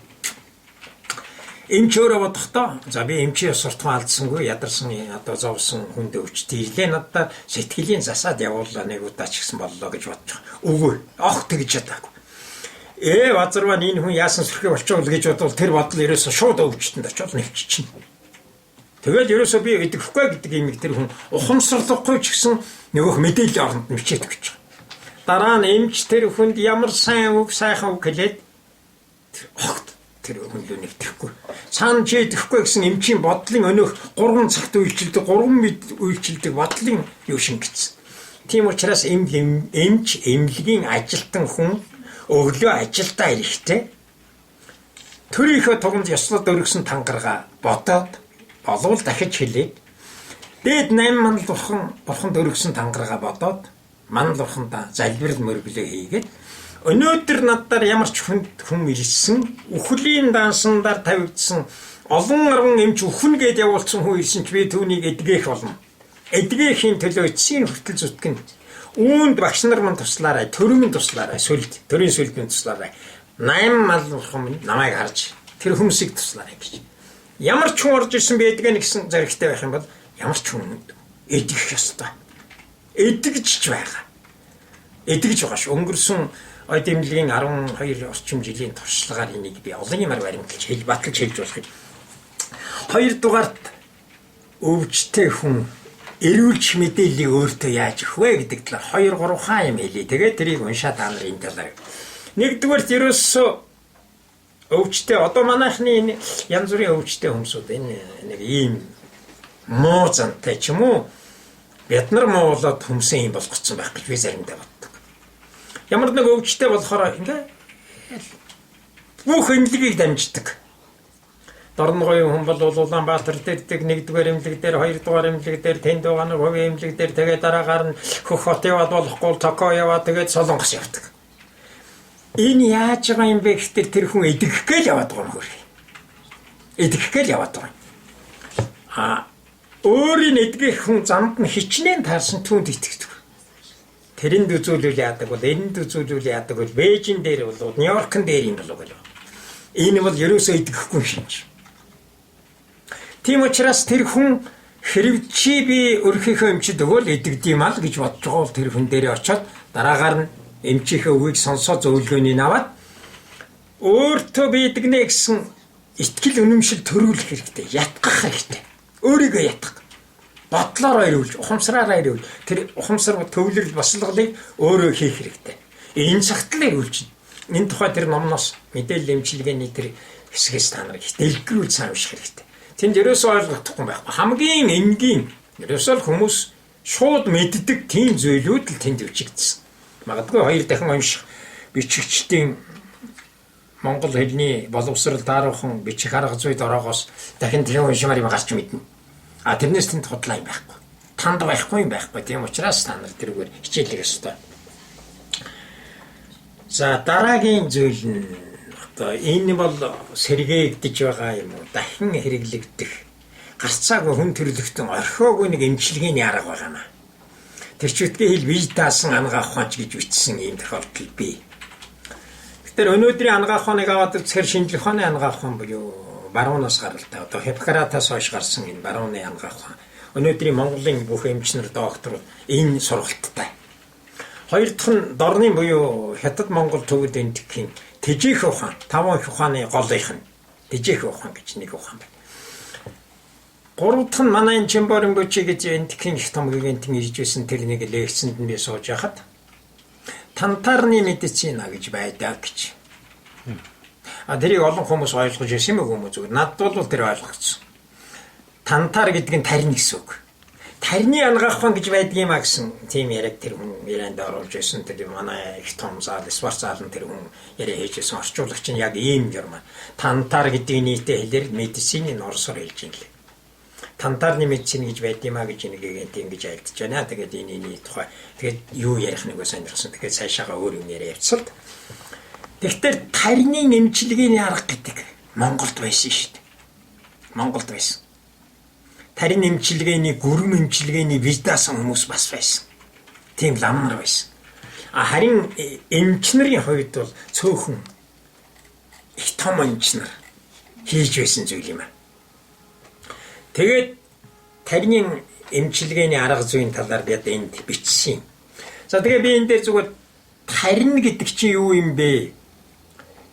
[SPEAKER 2] Эмч өөрөө бодохдоо за би эмчийн суртахуун алдсангүй ядарсан одоо зовсон хүнд өвчт ирлээ надад сэтгэлийн засаад явууллаа нэг удаа ч гэсэн боллоо гэж бодож байгаа. Үгүй ох тэгж ядаагүй. Базарваа энэ хүн яасан сөрхий болчихвол гэж бодвол тэр бодол ерөөсө шууд өвчтөнд очиод нэвччихнэ. Тэгэл ерөөсөө би идэхгүй гэдэг юм тэр хүн ухамсарлахгүй ч гэсэн нөгөөх мэдээллийн оронд мичээд гэж байгаа. Дараа нь эмч тэр хүнд ямар сайн үг сайхан үг хэлээд тэр хүн л нэгтгэхгүй. Цаана ч идэхгүй гэсэн эмчийн бодлын өнөөх 3 цагт үйлчилдэг 3 үйлчилдэг бодлын юу шингэсэн. Тийм учраас эмч эмнэлгийн ажилтан хүн өглөө ажилдаа ирэхдээ төрийнхөө туганд ёслоод өргөсөн тангараа бодоод болвол дахиж хэлээд Дээд 8 манал бурханд өргөсөн тангарага бодоод манал бурхандаа залбирал мөрөглөө хийгээд өнөөдөр надаар ямар ч хүн ирсэн үхлийн дансандар тавигдсан олон арван эмч үхэн гээд явуулсан хүн ирсэн ч би түүнийг эдгэх болно. Эдгэхийн төлөө эцсийн хүртэл зүтгэн үүнд багш нар мань туслаарай, төрөмн туслаарай, төрийн сүлбийн туслаарай. 8 мал бурхан намайг харж тэр хүмүүсийг туслаарай гэж. Ямар ч хүн орж ирсэн байдгаа гэсэн зоригтой байх юм бол ямар ч хүн эдгэх ёстой. Эдгэж байгаа. Эдгэж байгаа ш. Өнгөрсөн ой дэмжлэгийн 12 орчим жилийн туршлагаар энийг би олон юмар баримталж баталж хэлж болох юм. Хоёрдугаарт өвчтэй хүн эрүүлж мэдээллийг өөртөө яаж өгөх вэ гэдэг талаар 2-3 хаа юм хэлье. Тэгээд тэрийг уншаад та нар энэ талаар. Нэгдүгээрт ерөөсөө өвчтэй одоо манайхны янз бүрийн өвчтэй хүмүүсүүд энэ нэг ийм муу зантай ч юм уу бид нар муу болоод хүмүүсээ юм болгоцсон байх гэж би заримдаа боддог. Ямар нэг өвчтэй болохоор ингээ бүх эмнэлгийг дамждаг. Дорногой хүн бол Улаанбаатар дээр 1-р эмнэлэг дээр 2-р эмнэлэг дээр тэнд байгаа нэг хувийн эмнэлэг дээр тэгээд дараагаар нь хөх хот яваад болохгүй Токио яваад тэгээд Солонгос явдаг. Энэ яаж байгаа юм бэ гэхээр тэр хүн эдгэх гээл яваад байгаа юм хөрх. Эдгэх гээл яваад байгаа. Өөрийн эдгэх хүн замд нь хичнээн таарсан түүнд итгэдэг. Тэрэнд үзүүлүүл яадаг бол энд үзүүлүүл яадаг бол Бээжин дээр бол Нью-Йоркн дээр юм болов уу. Энэ бол ерөөсөө эдгэхгүй шинж. Тийм учраас тэр хүн хэрэг чи би өрхийнхөө эмчид өгөөл эдгэдэм аа гэж бодож байгаа бол тэр хүн дээрээ очиод дараагаар нь эмчийнхээ үгийг сонсоод зөвлөгөөнийг аваад өөртөө бидгнэ гэсэн итгэл үнэмшил төрүүлэх хэрэгтэй. Ятгах хэрэгтэй. Өөрийгөө ятгах. Бодлоор ирүүлж, ухамсараараа ирүүл. Тэр ухамсар төвлөрөл баслаглыг өөрөө хийх хэрэгтэй. Энэ цагтлаа ирүүлж. Энэ тухай тэр номноос мэдээлэл эмчилгээний тэр хэсгээс та нарыг дэлгэрүүл санамжих хэрэгтэй. Тэнд ерөөсөө ойлгохгүй байхгүй. Хамгийн энгийн ерөөсөө хүмүүс шууд мэддэг тийм зүйлүүд л тэнд бичигдсэн. Магадгүй 2 дахин унших бичигчдийн монгол хэлний боловсрал тааруухан бичих арга зүйд ороогоос дахин тийм уншмаар юм гарч мэднэ. Тэрнээс тэнд худлаа юм байхгүй. Танд байхгүй юм байхгүй. Тийм учраас та нар тэрүүгээр хичээлэх ёстой. За дараагийн зүйл нь одоо энэ бол сэргээгдэж байгаа юм уу? Дахин хэрэглэгдэх гарцаагүй хүн төрлөختөн орхиогүй нэг эмчилгээний арга байгаа юм. Тэр чүтгээ хэл бие даасан ангаах ухаанч гэж бичсэн ийм тохиолдол бий. Тэгэхээр өнөөдрийн ангаах ухааныг аваад үзэхээр шинжлэх ухааны ангаах ухаан буюу баруунаас гаралтай. Одоо Хиппократаас хойш гарсан энэ барууны ангаах ухаан. Өнөөдрийн Монголын бүх эмч нар докторууд энэ сургалттай. Хоёр дахь нь дорны буюу Хятад Монгол төвд энтхийн тэжээх ухаан, 5 ухааны голынх нь тэжээх ухаан гэж нэг ухаан байна. Гурав дахь нь манай Чимборын бочи гэж энтхийн их том гигантын ирж байсан тэр нэг лекцэнд нь би сууж яхад тантарны медицина гэж байдаг гэж. Тэрийг олон хүмүүс ойлгож байсан юм уу зүгээр. Надад бол тэр ойлгогдсон. Тантар гэдэг нь тарин гэсэн үг. Тарины ангаах ухаан гэж байдгийм а гэсэн тийм яриаг тэр хүн ярианд оруулж байсан. Тэр манай их том зал, спорт зал нь тэр хүн яриа хийжсэн. Орчуулагч нь яг ийм юм. Тантар гэдэг нийтээ хэлээр медицины орсоор хэлж юм лээ. Тантарны медицин гэж байдгийм а гэж нэг ингэж айлдж байна. Тэгээд энэ тухай тэгээд юу ярих нэг сонирхсан. Тэгээд цаашаага өөр юм яриа явцсан. Тэгэхээр тарины нэмчилгээний арга гэдэг Монголд байсан шүү дээ. Монголд байсан. Тарин эмчилгээний, гүрэн эмчилгээний бие даасан хүмүүс бас байсан. Тийм лам нар байсан. Харин эмч нарын хувьд бол цөөхөн их том эмч нар хийж байсан зүйл юм аа. Тэгээд тарины эмчилгээний арга зүйн талаар бид энд бичсэн. За тэгээ би энэ дээр зүгээр тарин гэдэг чинь юу юм бэ?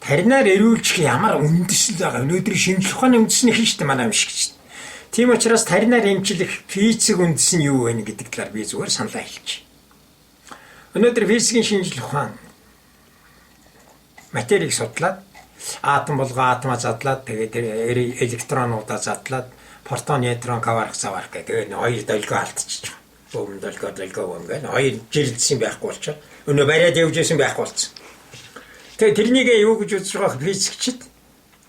[SPEAKER 2] Таринаар эрүүлжих ямар үндэслэл байгаа. Өнөөдрийн шинжлэх ухааны үндэс нь их шүү дээ манай юм шиг чинь. Тийм учраас таринаар эмчлэх физик үндэс нь юу вэ гэдэг талаар би зүгээр саналаа хэлчих. Өнөөдөр физикийн шинжлэх ухаан материйг судлаад атом болго атомаа задлаад тэгээд электронуудаа задлаад протон, нейтрон, кварк, заварк гэдэг хоёр долгио алдчихж байгаа. Бөөм долгио гэнгээ хоёр жирэлдсэн байхгүй болчихоо. Өнөө бариад явжсэн байхгүй болсон. Тэгээд тэрнийг юу гэж үзэж байгаа физикчид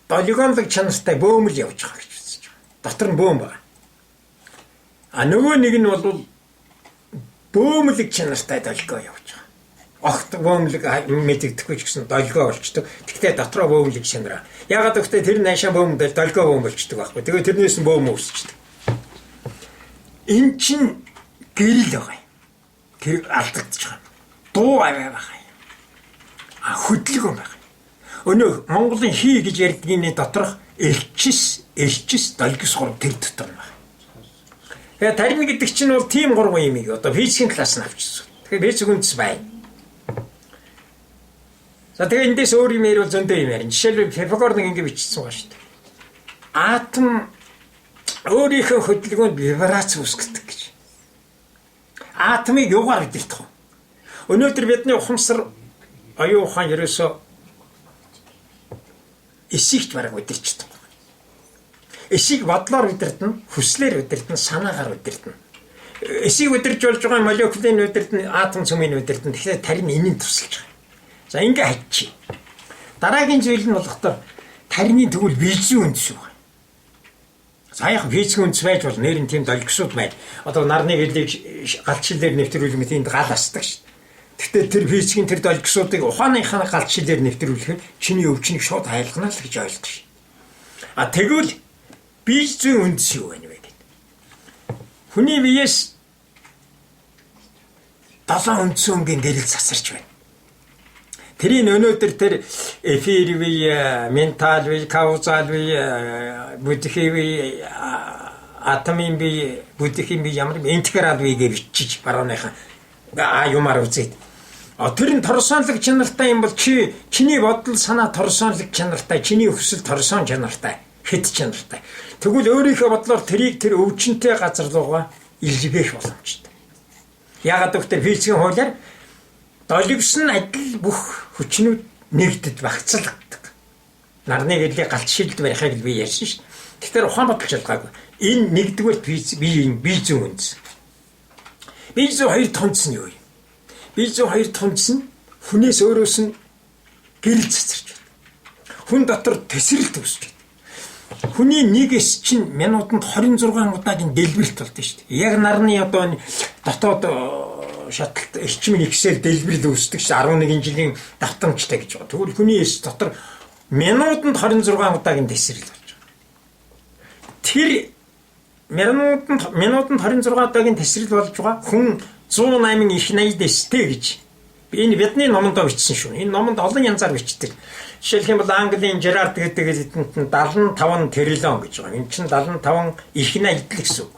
[SPEAKER 2] долгионлог чанартай бөөмөл явж байгаа гэж үзэж байгаа. Дотор нь бөөм байна. Нөгөө нэг нь бол бөөмлөг чанартай долгио явж байгаа. Огт бөөмлөг мэдэгдэхгүй ч гэсэн долгио болчдөг. Тэгтээ дотроо бөөмлөг чанараа. Ягаад гэвэл тэр наашаа бөөмдөл долгио бөөм болчдөг байхгүй. Тэгээ тэрнээс нь бөөм үүсчдэг. Эн чин гэрэл байгаа юм. Тэр алдагдаж байгаа. Дуу аваа байгаа юм. Хөдөлгөөн байгаа. Өнөө Монголын хий гэж ярьдгийн доторх элчис долгис гурав тэр дотор байна. Тэгээ тарин гэдэг чинь бол тийм гурван юм ийм одоо физикийн класс нь авчихсан. Тэгэхээр физик үндэс байна. За тэгээ эндээс өөр юм ярил зөндөө юм ярина. Жишээлбэл Пифагор нэг ингэ бичсэн байгаа шүү дээ. Атом өөрийнхөө хөдөлгөөнд вибрац үүсгэдэг гэж. Атомыг юугаар удирдах вэ? Өнөөдөр бидний ухамсар оюун ухаан ерөөсөө эсигч бараг удирчдаг. Эсиг бодлоор удирдана, хүслээр удирдана, санаагаар удирдана. Эсиг удирж болж байгаа молекулын удирдана, атом цөмийн удирдана. Тэгэхээр тарин энэнд тусалж байгаа. За ингээ хайчих. Дараагийн зүйл нь болохдоо тарины тэгвэл физикийн үндэс юу вэ? За яг физикийн үндэс байж бол нэр нь тийм долгисууд байна. Одоо нарны гэлийг галчилээр нэвтрүүлэх мэт энд гал асдаг шүү. Гэхдээ тэр физикийн тэр долгисуудыг ухааныхаа галчилээр нэвтрүүлэхэд чиний өвчнийг шууд хайлгана л гэж ойлгож шээ. А тэгвэл бие зүйн үндэс юу вэ гэдэг. Хүний биеэс 7 үндсэн өнгийн гэрэл засарч байна. Тэрийн өнөөдөр тэр эфир бие, ментал бие, каузал бие, будхи бие, атомын бие, будхи бие ямар интеграл бие гэж бичиж барууныхаа юмар үзээд. Тэр нь торсонлог чанартай юм бол чиний бодол санаа торсонлог чанартай, чиний хүсэл торсон чанартай, хэд чанартай. Тэгвэл өөрийнхөө бодлоор тэрийг тэр өвчнөтэй газар руугаа илжигэх боломжтой. Яагаад гэвэл физикийн хуулиар долгисон адил бүх хүчнүүд нэгдэд багцлагдаг. Нарны гэлийг галт шилд барихыг би ярьсан шүү. Тэгэхээр ухаан бодолч ялгаагүй. Энэ нэгдүгээр бие зүйн үндэс. Бие зүйн хоёр тунц нь юу юм? Бие зүйн хоёр тунц нь хүнээс өөрөөс нь гэрэл цацарч байна. Хүн дотор тесрэлт үүсэж байна. Хүний нэг эс чинь минутанд 26 удаагийн дэлбэрэлт болдог шүү дээ. Яг нарны одоо дотоод шаталт эрчим нэгсээр дэлбэрэл үүсдэг ш 11 жилийн давтамжтай гэж байгаа. Тэгвэл хүний эс дотор минутанд 26 удаагийн тесрэл болж байгаа. Тэр минутанд 26 удаагийн тесрэл болж байгаа хүн 108 их 80 дэстэй гэж энэ бидний номонд бичсэн шүү. Энэ номонд олон янзаар бичдэг. Жишээлх юм бол Английн Жерард гэдэг эзэнтэн 75 триллион гэж байгаа. Энэ чинь 75 их 80 гэсэн үг.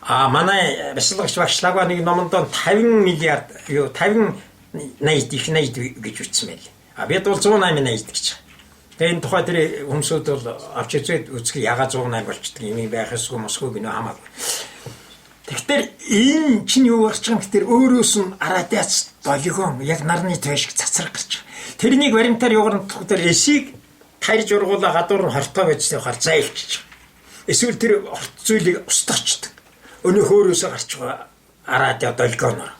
[SPEAKER 2] Манай бясалгач багш Лагва нэг номонд 50 миллиард 50 80 их 80 гэж үтсэн байл. Бид бол 108 80 гэж. Тэгээ энэ тухай тэр хүмүүсүүд бол авч үзээд үзэх яга 108 болчдөг юм байх эсвэл мосгүй гинэ хамаагүй. Тэгэхээр энэ чинь юу гарч байгаа юм гэхээр өөрөөс нь радиац долгион яг нарны тойшг цацраг гарч байгаа. Тэрнийг баримтаар юугаар тохиолдол эсийг тарьж ургуулаа гадуур нь хортоо байж явахаар зайлчиж байгаа. Эсвэл тэр хорт зүйлийг устгачдаг. Өнөө хөөрөөсөө гарч байгаа радио долгионоор.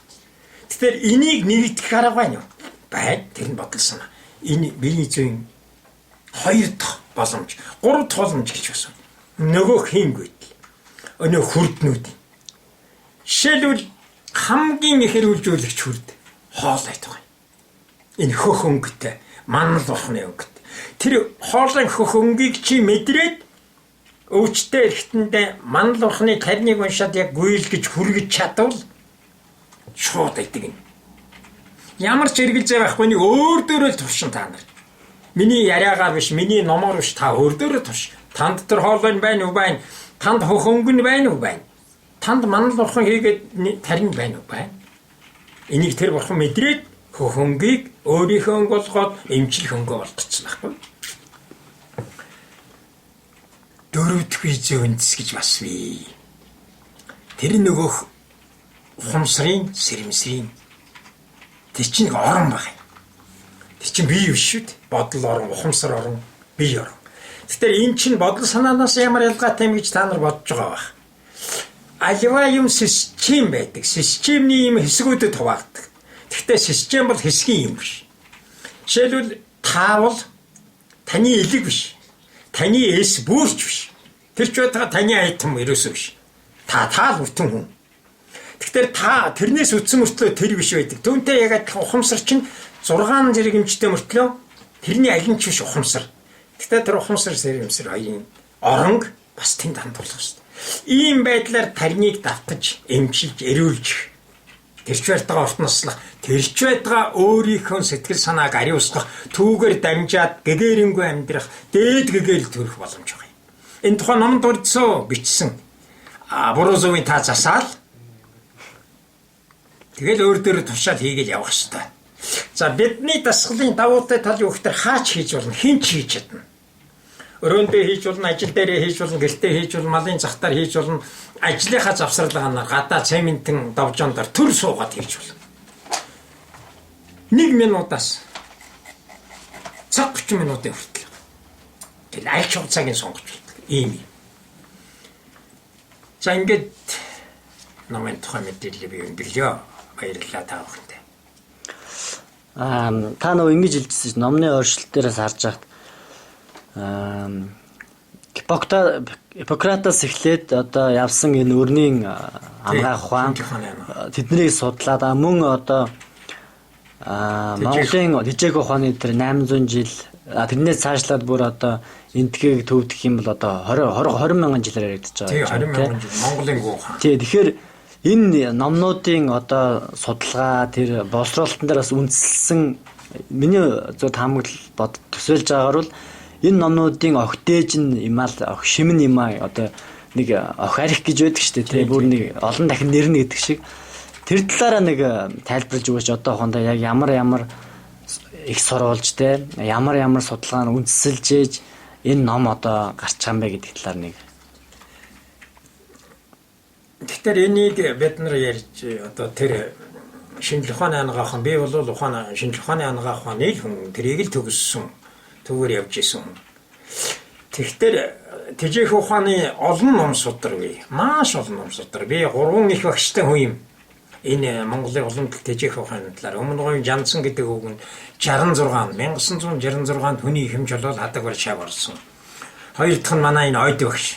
[SPEAKER 2] Тэгэхээр энийг нэгдэх арга байна уу? Бай, тэр нь бодол санаа. Энэ биеийн зүйн 2 дахь боломж, 3 дахь боломж гэж байна. Нөгөө хийнгээд өнөө хүрднүүд. Жишээлбэл хамгийн их хэрэгжүүлэгч хүрд хоол айтгаа. Энэ хөх өнгөтэй, манал бурхны өнгөтэй. Тэр хоолын хөх өнгийг чи мэдрээд өвчтэй эргэтэндээ манал бурхны тарныг уншаад яг гүйлгэж хүргэж чадвал шууд айдаг юм. Ямар ч эргэлзээ байхгүй нэг өөр дөөрөө тушин та нар. Миний яриагаар биш, миний номоор биш та өөр дөөрөө туш. Танд тэр хоолой байна уу байна? Танд хөх өнгө байна уу байна? Танд манал бурхан хийгээд тарин байна уу байна? Энийг тэр бурхан мэдрээд хөх өнгийг өөрийнхөө өнгө болгоод эмчлэх өнгө болгоцсон байхгүй. Дөрөвдөх бие зүйн үндэс гэж бас бий. Тэр нөгөөх ухамсарын сэрэмсрийн тэр чинь нэг орон баг. Тэр чинь бие биш шүү дээ. Бодол орон, ухамсар орон, бие орон. Тэгэхээр энэ чинь бодол санаанаас ямар ялгаатай юм гэж та нар бодож байгаа байх. Аливаа юм систем байдаг. Системний юм хэсгүүдэд хуваагддаг. Гэхдээ систем бол хэсгийн юм биш. Жишээлбэл таавал таны элэг биш. Таны эс бүрч биш. Тэр ч байтугай таны айтам ерөөсөө биш. Та л бүтэн хүн. Тэгэхээр та тэрнээс үтсэн мөртлөө тэр биш байдаг. Түүнтэй яг адилхан ухамсар чинь 6 зэрэг эмчтэй мөртлөө тэрний аль нь ч биш ухамсар. Гэхдээ тэр ухамсар сэрэмсэр хоёрын оронг бас тэнд хандуулах хэрэгтэй. Ийм байдлаар тарныг давтаж, эмчилж, эрүүлж тэрч байтгаа урт наслах, тэрч байтгаа өөрийнхөө сэтгэл санааг ариусгах, түүгээр дамжаад гэгээрэнгүй амьдрах, дээд гэгээл төрөх боломж байгаа юм. Энэ тухайн номонд урдсан бичсэн буруу зөвийн та засаал тэгэл өөр дөр тушаал хийгээл явах хэрэгтэй. За бидний дасгалын давуутай тал юу гэхээр хаач хийж болно, хинч хийж чадна. Өрөөндөө хийж болно, ажил дээрээ хийж болно, гэртээ хийж болно, малын захтаар хийж болно, ажлынхаа завсарлагаанаар гадаа цементэн давжондор төр суугаад хийж болно. 1 минутаас цаг 30 минутын хүртэл. Тэр аль ч цагийн сонгож байна. Ийм юм. За ингээд номын тухай мэдээлэл бий юм билээ. Баярлалаа та бүхэндээ.
[SPEAKER 1] Та нөгөө ингэж хэлжсэн номны өөрчлөлтөөс харж байхад Гиппократаас эхлээд одоо явсан энэ өрнийн амгаах ухаан тэднийг судлаад мөн одоо Монголын тэжээх ухааны тэр 800 жил тэрнээс цаашлаад бүр одоо энтгийг төвдөх юм бол одоо 20 мянган жилээр яригдчихэж байгаа.
[SPEAKER 2] Тийм 20 мянган жил Монголын ухаан.
[SPEAKER 1] Тий тэгэхээр энэ номнуудын одоо судалгаа тэр боловсруулалтан дээр бас үндэслэн миний зөв таамаглал төсөөлж байгаагаар бол энэ номнуудын огтээж нь имаал шимэн имаа одоо нэг ох арих гэж байдаг шүү дээ тий бүр нэг олон дахин нэрнэ гэдэг шиг тэр талаараа нэг тайлбарлаж өгөөч одоохондоо яг ямар их сурвалж те ямар судалгаа нь үндэслэж ээж энэ ном одоо гарч байгаа юм бэ гэдэг талаар нэг.
[SPEAKER 2] Тэгэхээр энийг бид нар ярьж одоо тэр шинжлэх ухааны ангаах би бол шинжлэх ухааны ангаах ухааны хүн тэрийг л төгссөн түүгээр явж исэн. Тэгэхээр тэжээх ухааны олон ном сударгүй. Маш олон ном судар. Би 3 их багштай хүн юм. Энэ Монголын уламжлалт тэжээх ухааны талаар өмнө нь Жандсан гэдэг үг нь 1966-нд хүний хэмж болол хадаг барьшааг орсон. Хоёр дахь нь манай энэ ойд багш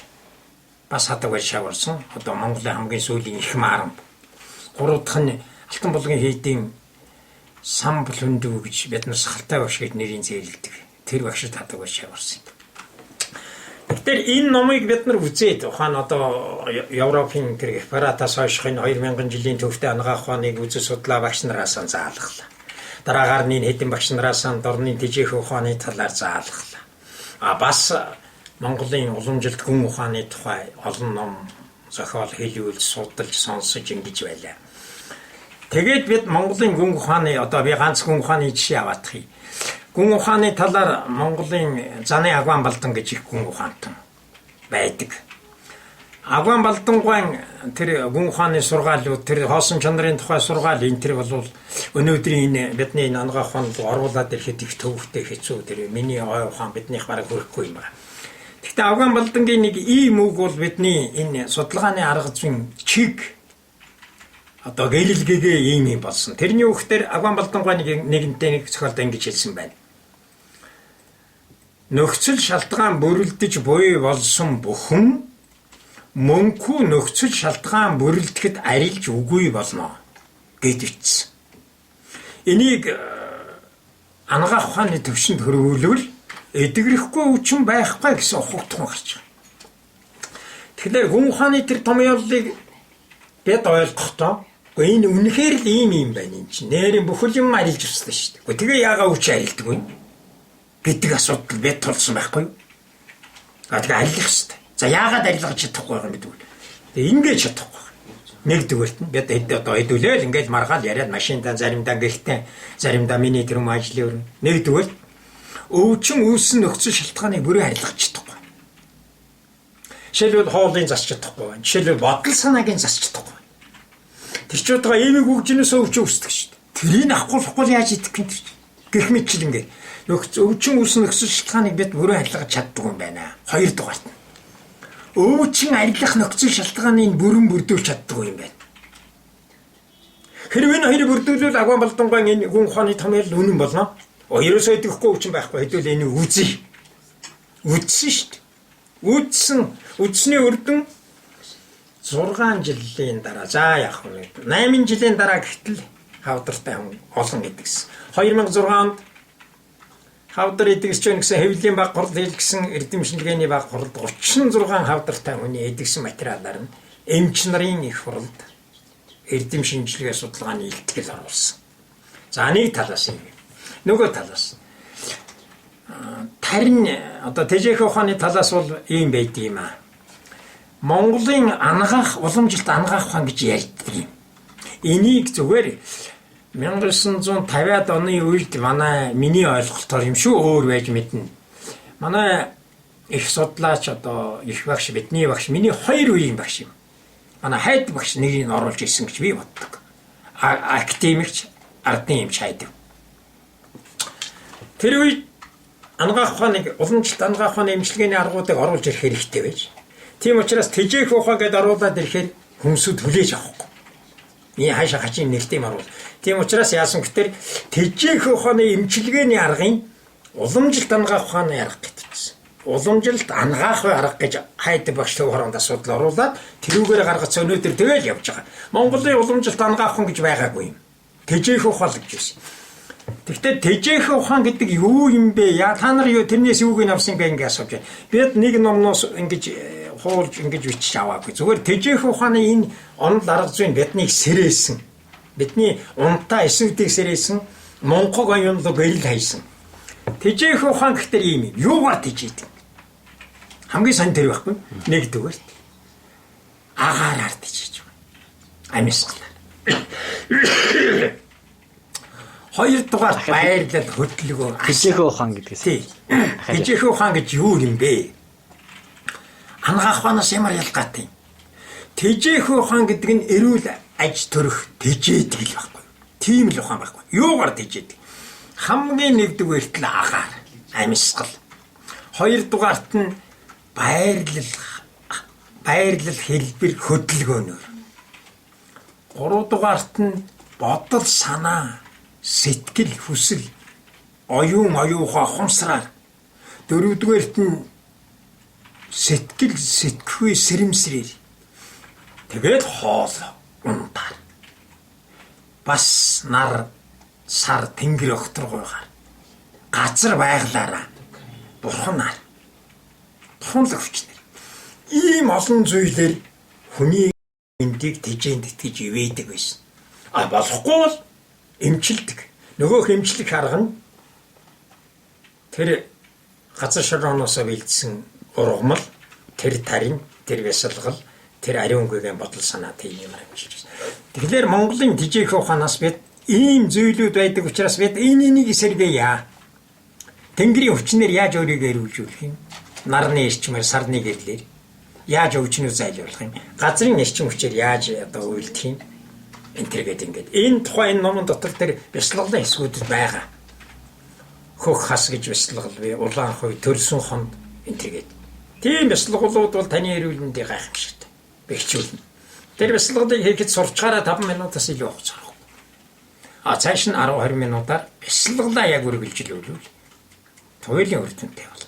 [SPEAKER 2] бас хадаг барьшааг орсон. Одоо Монголын хамгийн сүүлийн их маарам. Гурав дахь нь Алтан булгийн хийдийн Сан Бүлэндүү гэж бид нар сахалтай багш гэж нэрийн зэрлэдэг. Тэр багшд хадаг барьшааг орсон. Тэгэхээр энэ номыг бид нар үзээд ухаан одоо Европын тэр Гиппократаас хойшх энэ 2000 жилийн төвтэй ангаах ухааныг үзэж судлаа багш нараас заалглаа. Дараагаар нь хэдэн багш нараас дорны тэжээх ухааны талаар заалглаа. Бас Монголын уламжлалт гүн ухааны тухай олон ном зохиол хэлүүлж судалж сонсож ингэж байлаа. Тэгээд бид Монголын гүн ухааны одоо би ганц гүн ухааны жишээ аваадах юм. Гүн ухааны талаар Монголын Заны Агван Балдан гэж их гүн ухаантан байдаг. Агван Балдангуайн тэр гүн ухааны сургаалууд тэр хоосон чанарын тухай сургаал энэ тэр бол өнөөдрийн энэ бидний энэ ангаах ухаанд оруулаад ирэхэд их төвөгтэй хэцүү тэр миний ой ухаан биднийх бараг хөрөхгүй юм байна. Гэхдээ Агван Балдангийн нэг ийм үг бол бидний энэ судалгааны арга зүйн чиг одоо гэлэлгээгээ ийм юм болсон. Тэрний үгээр Агван Балдангуайн нэгэнтэй нэг зохиолд ингэж хэлсэн байна. Нөхцөл шалтгаан бүрэлдэж буй болсон бүхэн мөнхүү нөхцөл шалтгаан бүрэлдэхэд арилж үгүй болно гэж бичсэн. Энийг ангаах ухааны төвшөнд хөрвүүлвэл эдгрэхгүй өвчин байхгүй гэсэн ухагтхан гарч байгаа. Тэгэхээр гүн ухааны тэр том явдлыг бид ойлгохдоо энэ үнэхээр л ийм байна юм чинь. Нэрийн бүхэл юм арилж өссөн шүү дээ. Тэгээ яагаад өвч арилдаг вэ гэдэг асуудал бид тулсан байхгүй юу? Тэгээ арилах хэрэгтэй. За яагаад арилгаж чадахгүй юм бэ гэдэг. Тэгээ ингэж чадахгүй. Нэгдүгээрт нь бид одоо хэдүүлээл ингээд маргаал яриад машинтаа заримдаа гэртээ заримдаа миний тэр юм ажлын өрн. Нэгдүгээр өвчин үүссэн нөхцөл шалтгааныг бүрэн арилгаж чадахгүй. Жишээлбэл хоолыг засч чадахгүй. Жишээлбэл бодол санаагийн засч чадахгүй. Тэр ч удаа эмийг өгжнөөс өвчин үүсдэг шүү дээ. Тэрийг авахгүй яаж идэх юм тэр гэх мэтчил ингээд өвчин үүссэн нөхцөл шалтгааныг бид бүрэн арилгаж чаддаг юм байна. Хоёрдугаарт нь өвчин арилгах нөхцөл шалтгааныг бүрэн бүрдүүлж чаддаг юм байна. Хэрвээ энэ хоёрыг бүрдүүлвэл Агван Балдангуайн энэ гүн ухааны том ярил үнэн болно. Ерөөсөө идэхгүй өвчин байхгүй хэдүүл энийг үзье. Үзсэн шүү дээ. Үзсний үрдэн 6 жилийн дараа за яг нь 8 жилийн дараа гэтэл хавдартай хүн олон гэдгийгсэн. 2006 онд хавдар эдгэж чинь гэсэн хэвлэлийн баг хурал хийлгэсэн эрдэмшлэгээний баг хуралд 36 хавдартай хүний эдгэсэн материалаар нь эмч нарын их хуралд эрдэм шинжилгээ судалгааны илтгэл оруулсан. За нэг талаас юм. Нөгөө талаас тарин одоо тэжээх ухааны талаас бол ийм байдаг юм аа. Монголын ангаах уламжилт ангаах ухаан гэж ярьдаг юм. Энийг зүгээр 1950-аад оны үед миний ойлголтоор юм шүү өөр байж мэднэ. Манай их судлаач одоо их багш бидний багш миний 2 үеийн багш юм. Манай хайд багш нэрийг оруулж ирсэн гэж би боддог. Академикч ардын эмч хайдаг. Тэр үед ангаах ухааныг уламжилт ангаах ухааны эмчилгээний аргуудыг оруулж ирэх хэрэгтэй байж. Тийм учраас тэжээх ухаан гэдээ оруулаад ирэхээр хүмүүсүүд хүлээж авахгүй. Ийм хаашаа хачийн нэртэй юм аруул. Тийм учраас яасан гэхээр тэжээх ухааны эмчилгээний аргын уламжилт ангаах ухааны арга гэдэгсэн. Уламжилт ангаах арга гэж хайдаг багш төв хоронд асуудал оруулаад тэрүүгээр гаргацсан өнөөдөр тэгэл явж байгаа. Монголын уламжилт ангаах ухаан гэж байгаагүй юм. Тэжээх ухаан гэж байсан. Тэгвэл тэжээх ухаан гэдэг юу юм бэ? Та нар тэрнээс юуг нь авсан бэ гэж асууж байна. Бид нэг номноос ингэж хуулж ингэж бичиж аваагүй. Зүгээр тэжээх ухааны энэ онол арга зүйн биднийг сэрээсэн. Бидний унтаа эсвүүдийг сэрээсэн Монгол оюунлог гэрэл хайсан. Тэжээх ухаан гэхдээ ийм юм. Юугаар тэжээдэг? Хамгийн сайн тэр байхгүй. Нэгдүгээр агаараар тэжээж байгаа. Амьсгалаар. Хоёрдугаар байрлал хөдөлгөөн
[SPEAKER 1] тэжээх ухаан гэдгээс.
[SPEAKER 2] Тэжээх ухаан гэж юу юм бэ? Ангаах ухаанаас ямар ялгаатай? Тэжээх ухаан гэдэг нь эрүүл аж төрөх тэжээдэг л байхгүй. Тийм л ухаан байхгүй. Юугаар тэжээдэг? Хамгийн нэгдүгээрт л агаар, амьсгал. Хоёрдугаарт нь байрлал хэлбэр хөдөлгөөнөөр. Гуравдугаарт нь бодол санаа, сэтгэл хүсэл, оюуха ухамсараар. Дөрөвдүгээрт нь сэтгэл сэтгхүй сэрэмсрээр. Тэгээд хоол унтаар. Бас нар сар тэнгэр огторгойгаар. Газар байглаараа. Бурханаар. Туханлаг хүчнэр. Ийм олон зүйлээр хүний эндийг тэжээнд итгэж ивэдэг байсан. Болохгүй бол эмчилдэг. Нөгөөх эмчлэх арга нь тэр газар шорооноосоо бэлдсэн ургамал, тэр тарин, тэр вясалгал, тэр ариунгийн бодол санаа тийм юм амжилж байна. Тэгэхээр Монголын тэжээх ухаанаас бид ийм зүйлүүд байдаг учраас бид энийг эсэргээрээ Тэнгэрийн хүчнэр яаж өөрийгөө эрүүлжүүлэх юм? Нарны эрчмээр, сарны гэрлэр яаж өвчнөө зайлуулах юм? Газрын эрчим хүчээр яаж одоо үйлдэх юм? Энтергээд ингээд энэ тухайн номон дотор тэр бясалгалын хэсгүүдэд байгаа. Хөх хас гэж бясалгал бий, улаан хой, төрсөн хонд энтергээд. Тийм бясалгалууд бол таны эрүүлэндээ гайхамшигтай. Бэхжүүлнэ. Тэр бясалгалыг хийхэд сурчгаараа 5 минутаас илүү хугацаа. Цааш нь 10-20 минутаар бясалгалаа яг үргэлжлүүлвэл туйлын өртөнтэй бол.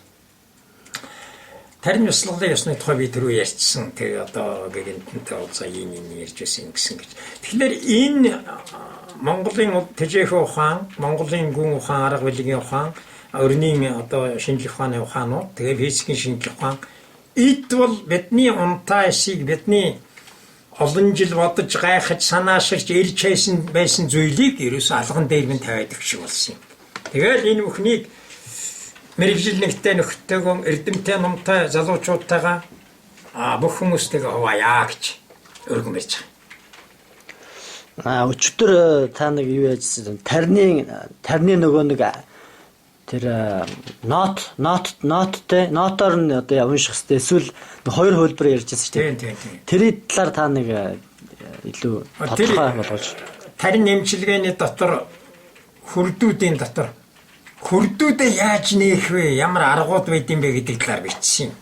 [SPEAKER 2] Тарин бясалгалын ёсны тухай би түрүү ярьсан. Тэгээ одоо гэгэнтэнтэй уулзаа ийм ярьж байсан гэсэн гэж. Тэгэхээр энэ Монголын тэжээх ухаан, Монголын гүн ухаан, арга билгийн ухаан, өрнийн одоо шинжлэх ухааны ухаанууд, тэгээ физикийн шинжлэх ухаан эд бол бидний унтаа эсийг бидний олон жил бодож гайхаж санааширч ирж байсан зүйлийг ерөөсөө алган дээр нь тавиад өгч болсон юм. Тэгээд энэ бүхнийг мэрэгжил нэгтэй нөхдөйгөө эрдэмтэй номтой залуучуудтайгаа бүх хүмүүстэйгээ хуваая гэж өргөн байж байгаа.
[SPEAKER 1] Өчигдөр та нэг юу яжсэн? Тарны нөгөө нэг тэр нотоор нь одоо унших хэрэгтэй. Эсвэл хоёр хөлбөр ярьжсэн шүү дээ. Тэрийн талаар та нэг илүү тодорхой болгож.
[SPEAKER 2] Тарин нэмчилгээний дотор хүрдүүдийн дотор хүрдүүдээ яаж нээх вэ? Ямар аргууд байд юм бэ гэдэг талаар бичсэн юм.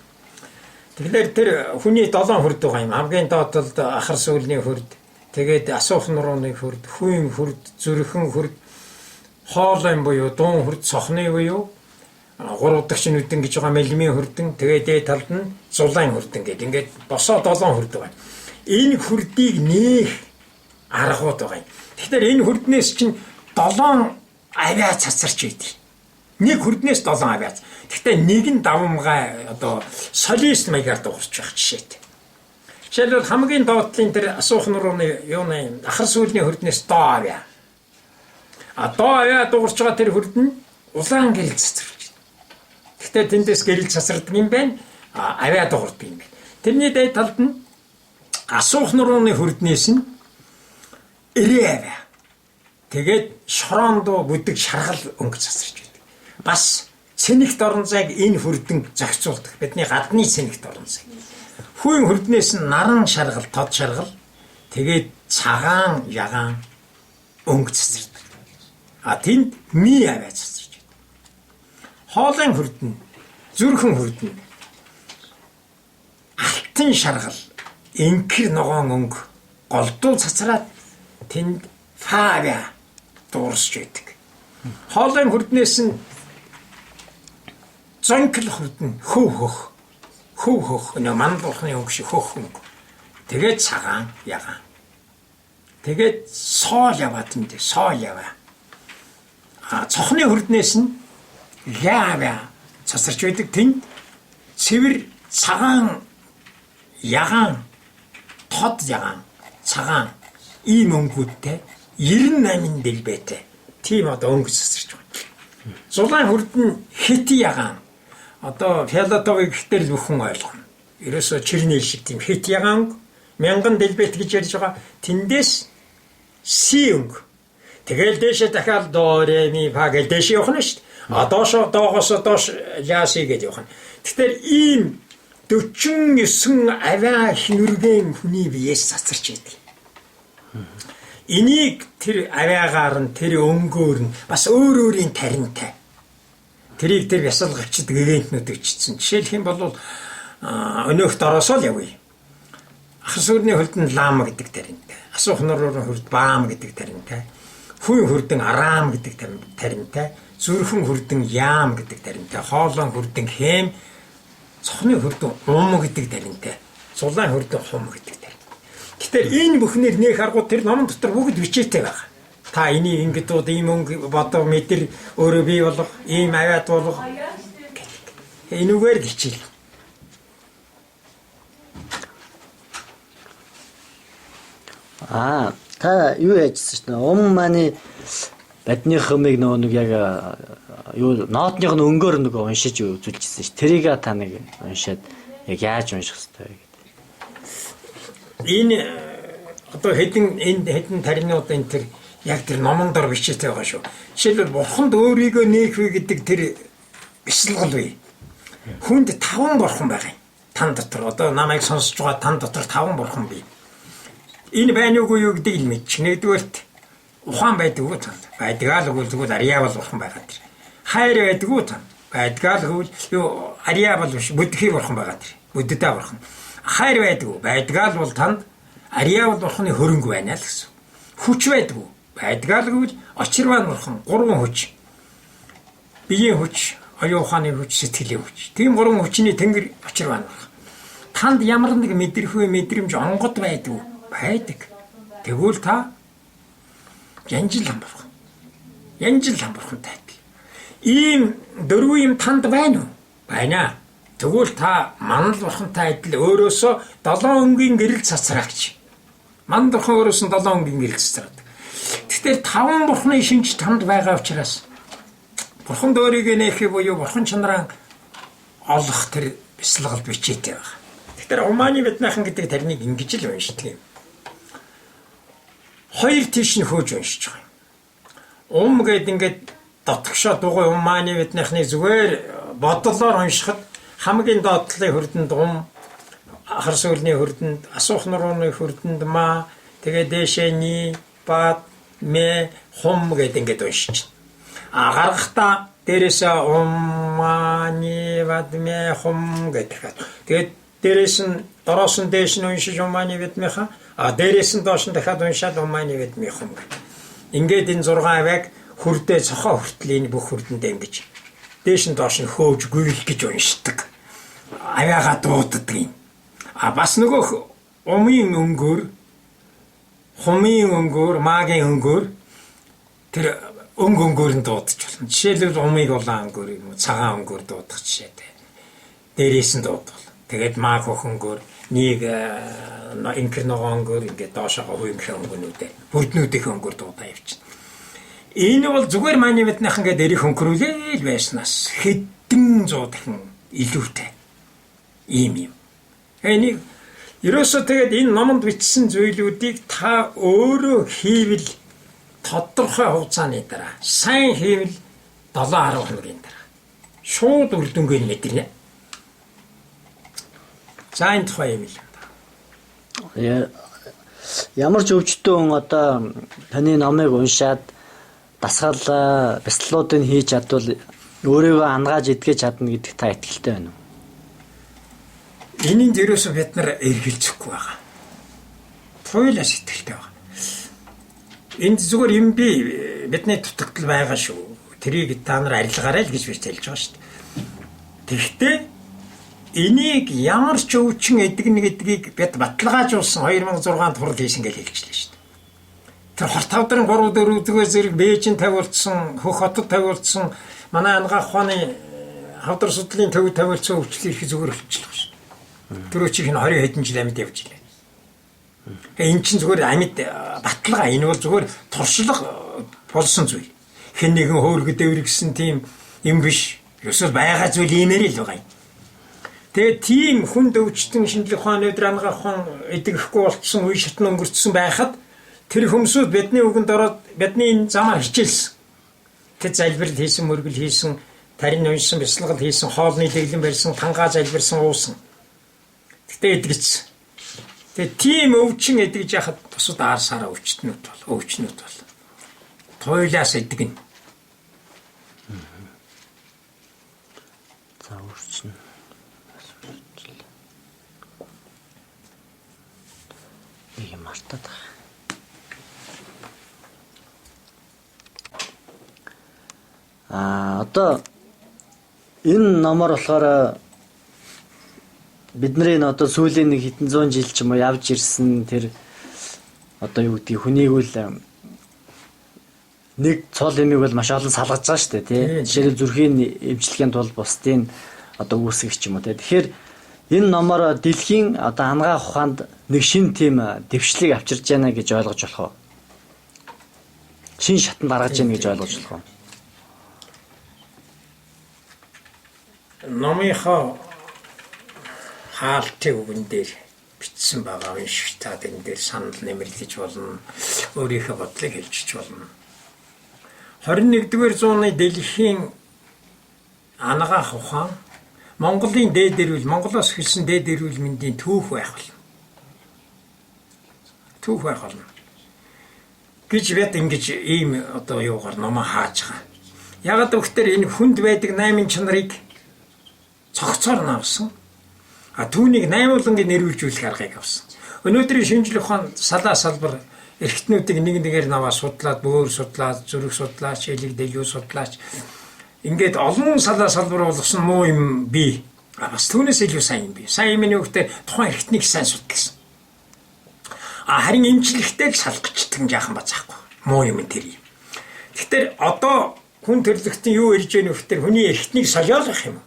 [SPEAKER 2] Тэгэхээр тэр хүний 7 хүрд байгаа юм. Хамгийн доод бол ахар сүүлний хүрд, тэгээд асуух нурууны хүрд, хүүн хүрд, зүрхэн хүрд, хоолойн буюу дуун хүрд, цохны буюу 3 дахь нүдэн гэж байгаа мэлмийн хүрдэн, тэгээд дээд талд нь зулайн хүрдэн гэдэг. Ингээд босоо 7 хүрд байгаа. энэ хүрдийг нээх аргууд байгаа юм. Тэгэхээр энэ хүрднээс чинь 7 авиа цацарч байдаг. Нэг хүрднээс 7 авиа. Гэхдээ нэг нь давамгай одоо солист маягаар дуурч байх жишээтэй. Жишээлбэл хамгийн доотлын тэр асуух нурууны юуны ахар сүүлийн хүрднээс доо авиа. Доо авиа дуурч байгаа тэр хүрд нь улаан гэрэл цацарч байна. Гэхдээ тэндээс гэрэл цацардаг юм байна. Авиа дуурдаг юм байна. Тэрний дэд талд нь асуух нурууны хүрднээс нь эрээ авиа. Тэгээд шороондоо бүдэг шаргал өнгө цацарч байдаг. Бас цэнэгт орон зайг энэ хүрдэн зохицуулдаг. Бидний гадны цэнэгт орон зай. Хүйн хүрднээс нь наран шаргал, тод шаргал, тэгээд цагаан, ягаан өнгө цацардаг. Тэнд ми авиа цацарч байдаг. Хоолын хүрдэн, зүрхэн хүрдэн, алтан шаргал, инкэр ногоон өнгө голдуу цацраад тэнд фа авиа дуурсч байдаг. Хоолын хүрднээс нь зонкл хүрдэн хөв хөх мандуулхны өнгө шиг хөх өнгө. Тэгээд цагаан, ягаан. Тэгээд соол яваад энэ соол яваа. Цохны хүрднээс нь яваа цацарч байдаг. Тэнд цэвэр цагаан, ягаан, тод ягаан, цагаан ийм өнгөтэй 98 дэлбэтэй. Тийм одоо өнгө цацарч байна. Зулаан хүрдэн хит ягаан. Одоо фиолетовый гэхтэр бүхэн ойлгоно. Ерөөсө чирнэл шиг тийм хит ягаан 1000 дэлбэт гэж ярьж байгаа. Тэндээс си өнгө. Тэгэл дэшээ дахиад до ре ми фа гэл дэшээ явах нь шүү дээ. Доогоос доош ляси гэж явах нь. Тэгэхээр ийм 49 авиа хинүргэн хүний биеэс цацарч байдаг. Энийг тэр авиагаар нь тэр өнгөөр нь бас өөр өөрийн таринтай. Тэрийг тэр бясалгагчд гэгэнтнүүд ичсэн. Жишээлх юм бол өнөөхт ороосоо л явъя. Ахар сүрний хөлдөнд лам гэдэг таринтай. Асуух нурууны хөлд баам гэдэг таринтай. Хүйн хөрдөн араам гэдэг таринтай. Зүрхэн хөрдөн яам гэдэг таринтай. Хоолон хөрдөн хэм. Цохны хөрдөн ум гэдэг таринтай. Зулаан хөрдөн хум гэдэг таринтай. Тэгэхээр энэ бүхнээр нэх аргууд тэр номон дотор бүгд бичээтэй байна. Та энийг ингэж дууд ийм өнгө бодоо мэдэр өөрөө бий болох ийм авиад болох энүүгээр хичээл.
[SPEAKER 1] Та юу яжсэн чинь маань badны хэмиг нэг яг юу ноотных нь өнгөөр нэг уншиж үзүүлчихсэн ш. Тэрийг та нэг уншаад яг яаж унших хэвтэй гэдэг. Энэ
[SPEAKER 2] одоо хэдэн таринууд энэ тэр яг тэр номон дор бичээтэй байгаа шүү. Жишээлбэл бурханд өөрийгөө нээх вэ гэдэг тэр бясалгал бай. Хүнд 5 бурхан байгаа юм. Тан дотор одоо намайг сонсож байгаа тан дотор 5 бурхан бий. Энэ байна уугүй юу гэдэг л мэдчих. Нэгдүгээрт ухаан байдгүй танд. Байдгаа л үгүй зүгээр ариавал бурхан байгаа тэр. Хайр байдгүй танд. Байдгаа л үгүй юу ариавал биш бүдхий бурхан байгаа тэр. Бүддээ бурхан. Хайр байдгүй. Байдгаа л бол танд ариавал бурханы хөрөнгө байна л гэсэн. Хүч байдгүй. Байдгаалгүй очирван бурхан 3 хүч. Биеийн хүч, оюун ухааны хүч, сэтгэлийн хүч. Тийм 3 хүчний тэнгэр очирван бурхан. Танд ямар нэг мэдрэмж онгод байдгүй. Байдаг. Тэгвэл та янжил хам бурхан. Янжил хам бурхантай адил. Ийм 4 юм танд байна уу? Байна. Тэгвэл та манал бурхантай адил өөрөөсөө 7 өнгийн гэрэл цацраагч. Манал бурхан өөрөөс нь 7 өнгийн гэрэл цацраад. Тэгэхээр 5 бурхны шинж танд байгаа учраас бурханд өөрийгөө нээхийг буюу бурхан чанараа олох тэр бясалгал бичээтэй байна. Тэгэхээр Умааны Ветнайхан гэдэг тариныг ингэж л уншдаг юм. Хоёр тийш нь хөөж уншиж байгаа юм. Гэд ингээд дотгошоо дугуй Умааны Ветнайхны зүгээр бодлоор уншихад хамгийн доотлын хөрдөнд ахар сүрний хөрдөнд асуух нурууны хөрдөнд маа тэгээ дээшээ ни бат мэ хум гэдэг ингээд уншиж. Гаргахдаа дээрээс Умааны Ветнайхан хум гэдэг. Тэгээд дээрээс нь дороос нь дээш нь уншиж Умааны Ветнайхан дээрээс нь доош нь дахиад уншаад Умааны Ветнайхан гэх. Ингээд энэ 6 авиаг хүрдээ цохоо хүртэл энэ бүх хүрдэндээ ингэж дээш нь доош нь хөөж гүйл гэж уншдаг. Авиагаа дууддаг юм. Бас нөгөө умын өнгөөр, хумын өнгөөр, магийн өнгөөр тэр өнгөөр нь дуудаж болно. Жишээлбэл умыг улаан өнгөөр юм уу, цагаан өнгөөр дуудах жишээтэй. Дээрээс нь дуудвал. Тэгээд маг хөхөнгөөр нэг инкер ногоон өнгөөр ингээд доошоо хувийнхээ өнгөнүүдээ бүрднүүдийн өнгөөр дуудаа явчихна. Энэ бол зүгээр маний мэднийх ингээд эрих өнгөрүүлээл байснаас хэдэн зуун дахин илүүтэй ийм юм. Энийг ерөөсөө тэгээд энэ номонд бичсэн зүйлүүдийг та өөрөө хийвэл тодорхой хугацааны дараа, сайн хийвэл 7-10 хоногийн дараа шууд үр дүнгээ мэдэрнэ. За энэ тухай юм л.
[SPEAKER 1] Ямар ч өвчтөн одоо таны номыг уншаад дасгал бяцлалуудыг хийж чадвал өөрийгөө ангааж эдгэж чадна гэдэгт та итгэлтэй байна уу?
[SPEAKER 2] Энэнд ерөөсөө бид нар эргэлзэхгүй байгаа. Туйлаас итгэлтэй байгаа. Энд зүгээр юм бидний дутагдал байгаа шүү. Тэрийг та нар арилгаарай л гэж би хэлж байгаа шүү дээ. Тэгэхдээ энийг ямар ч өвчин эдгэн гэдгийг бид баталгаажуулсан 2006 турал хийсэн гэж хэлчихлээ шүү дээ. Тэр хорт тавдрын 3-4 зэрэг Бээжин тавиулсан, Хөх хотод тавиулсан, манай ангаах ухааны хавдар судлалын төв тавиулсан өвчлөл их зүгээр болчихлоо шүү дээ. Тэр өчиг нь 20 хэдэн жил амьд явж илээ. Энэ чинь зүгээр амьд баталгаа, энэ бол зүгээр туршлага болсон зүйл. Хэн нэгэн хөөргөд дэврэгсэн тийм юм биш. Ёсол байгаа зүйл иймэр л байгаа юм. Тэгээ тийм хүн өвчтөн шинжлэх ухааны өдөр ангаах ухаан эдгэхгүй болцсон үе шатны өнгөрцсөн байхад тэр хүмүүсүүд бидний үгэнд ороод бидний энэ замаар хичээлсэн. Тэд залбирал хийсэн, мөргөл хийсэн, тарин уншсан, бяцлагал хийсэн, хоолны дэглэн барьсан, тангаа залбирсан, уусан. Тэгтээ эдгэцсэн. Тэгээ тийм өвчин эдгэж яхад бусад аар сараа өвчтнүүд бол туйлаас эдгэн.
[SPEAKER 1] За өвчин. Нэг юм мартаад байгаа. Одоо энэ номоор болохоор бидний одоо сүүлийн нэг хэдэн зуун жил ч юм уу явж ирсэн тэр одоо юу гэдгийг хүнийг үл нэг цол эмийг бол маш олон салгаж байгаа шүү дээ тий. Жишээлбэл зүрхийн эмчилгээний тулд бусдын одоо үүсгэх ч юм уу тий. Тэгэхээр энэ номоор дэлхийн одоо ангаах ухаанд нэг шин тийм дэвшлиг авчирж байна гэж ойлгож болох уу? Шин шатанд гаргаж байна гэж ойлгож болох уу?
[SPEAKER 2] Номынхоо хаалтын үгэн дээр бичсэн байгаа уншиж та энэ дээр санал нэмэрлэж болно. Өөрийнхөө бодлыг хэлчих болно. 21-р зууны дэлхийн ангаах ухаан Монголын дээд эрүүл, Монголоос эхэлсэн дээд эрүүл мэндийн түүх байх болно. Түүх байх болно. Гэж бид ингэж ийм одоо юугаар номоо хааж байгаа. Ягаад гэвэл энэ хүнд байдаг 8 чанарыг цогцоор навсан. Түүнийг 8 улангийн нэрвүүлжүүлэх аргыг авсан. Өнөөдрийн шинжлэх ухаан салаа салбар эрхтнүүдийг нэг нэгээр наваа судлаад, бөөр судлаад, зүрх судлаач, элэг дэлгүү судлаач ингээд олон салаа салбар болгосон муу юм бий. Бас түүнээс илүү сайн юм бий. Сайн юм нь юу гэхээр тухайн эрхтнийг сайн судалсан. Харин эмчлэхдээ л салгачдаг юм жаахан бацаахгүй. Муу юм тэр юм. Тэгэхээр одоо хүн төрлөختийн юу ирж байгааг нөхдөр хүний эрхтнийг солиолох юм.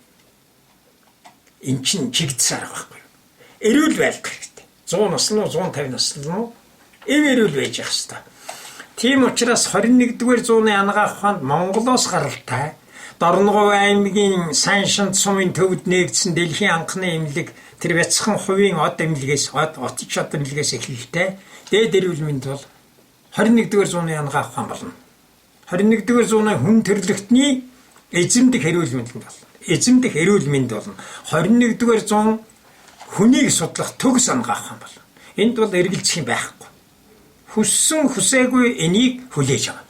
[SPEAKER 2] Эн чинь чигдсээр байхгүй юу? Эрүүл байх хэрэгтэй. 100 наснуу 150 наснуу эрүүл байж явах хэрэгтэй. Тийм учраас 21-р зууны ангаах ухаанд Монголоос гаралтай Дорногов аймгийн сайн шинт сумын төвд нээгдсэн дэлхийн анхны эмнэлэг тэр бяцхан хувийн од эмнэлгээс эхлэлтэй дээд эрүүл мэнд бол 21-р зууны ангаах ухаан болно. 21-р зууны хүн төрлөختний эзэмдэх эрүүл мэнд болно. Эзэмдэх эрүүл мэнд болно. 21-р зуун хүнийг судлах төгс ангаах ухаан болно. Энд бол эргэлзэх юм байхгүй. Хүссэн хүсээгүй энийг хүлээж авах.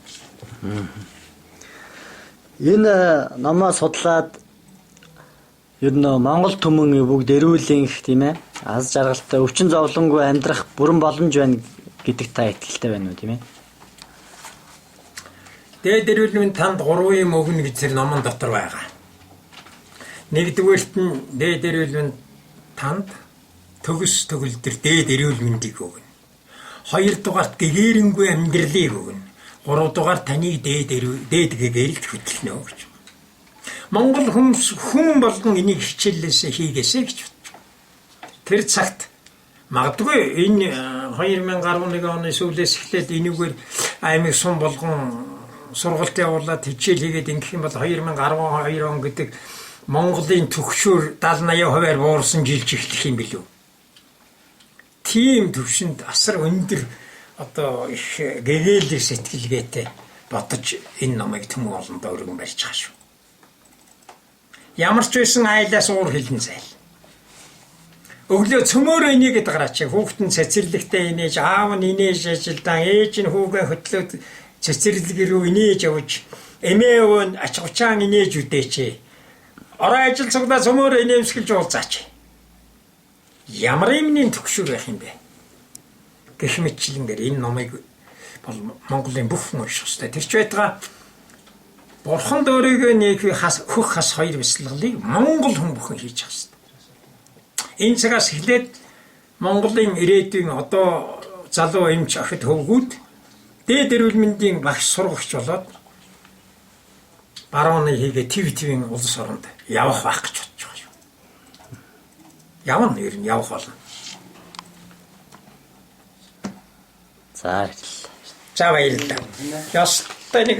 [SPEAKER 1] Энэ номоо судлаад ер нь Монгол түмэн бүгд эрүүлийн их тийм ээ аз жаргалтай өвчин зовлонгүй амьдрах бүрэн боломж байна гэдэг та итгэлтэй байна уу тийм ээ?
[SPEAKER 2] Дээд эрүүл мэнд танд 3 юм өгнө гэж тэр номон дотор байгаа. Нэгдүгээрт нь дээд эрүүл мэнд танд төгс төгөлдөр дээд эрүүл мэндийг өгнө. 2 дугаарт гэгээрэнгүй амьдралыг өгнө. 3 дугаар таныг дээд гэгээрэлд хөтлөнө гэж. Монгол хүн болгон энийг хичээлээсээ хийгээсэй гэж бодчих. Тэр цагт магадгүй энэ 2011 оны сүүлээс эхлээд энэгээр аймаг сум болгон сургалт явуулаад хичээл хийгээд ингэх юм бол 2012 он гэдэг Монголын төгшөөр 70-80% буурсан жилж эхлэх юм билүү. Тийм төвшөнд асар өндөр одоо их гэгээлэр сэтгэлгээтэй бодож энэ номыг төмөн олондоо өргөн барьж байгаа шүү. Ямар ч байсан айлаас уур хэлэн зайл. Өглөө цөмөөрөө инээгээд гараач. Хүүхэд нь цэцэрлэгтээ инээж, аав нь инээж ажилдаа, ээж нь хүүгээ хөтлөөд цэцэрлэг рүү инээж явж, эмээ өвөө нь ач хучаан инээж үдээч. Орой ажил цуглаа цөмөөрөө инээмсгэлж уулзаач. Ямар юмний төгшөр байх юм бэ? Гэх мэтчлэнгээр энэ номыг бол Монголын бүх хүн унших ёстой. Тэр ч байтугай Бурхан өөрийгөө нэг хөх хас хоёр бясалгалыг Монгол хүн бүхэн хийж байгаа юм. Энэ цагаас эхлээд Монголын ирээдүйн одоо залуу эмч охид хөвгүүд дээд эрүүл мэндийн багш сургагч болоод барууны хийгээ твийн улс оронд явах байх гэж бодож байгаа юм. Явна ер нь явах болно.
[SPEAKER 1] За
[SPEAKER 2] баярлалаа. Ястай нэг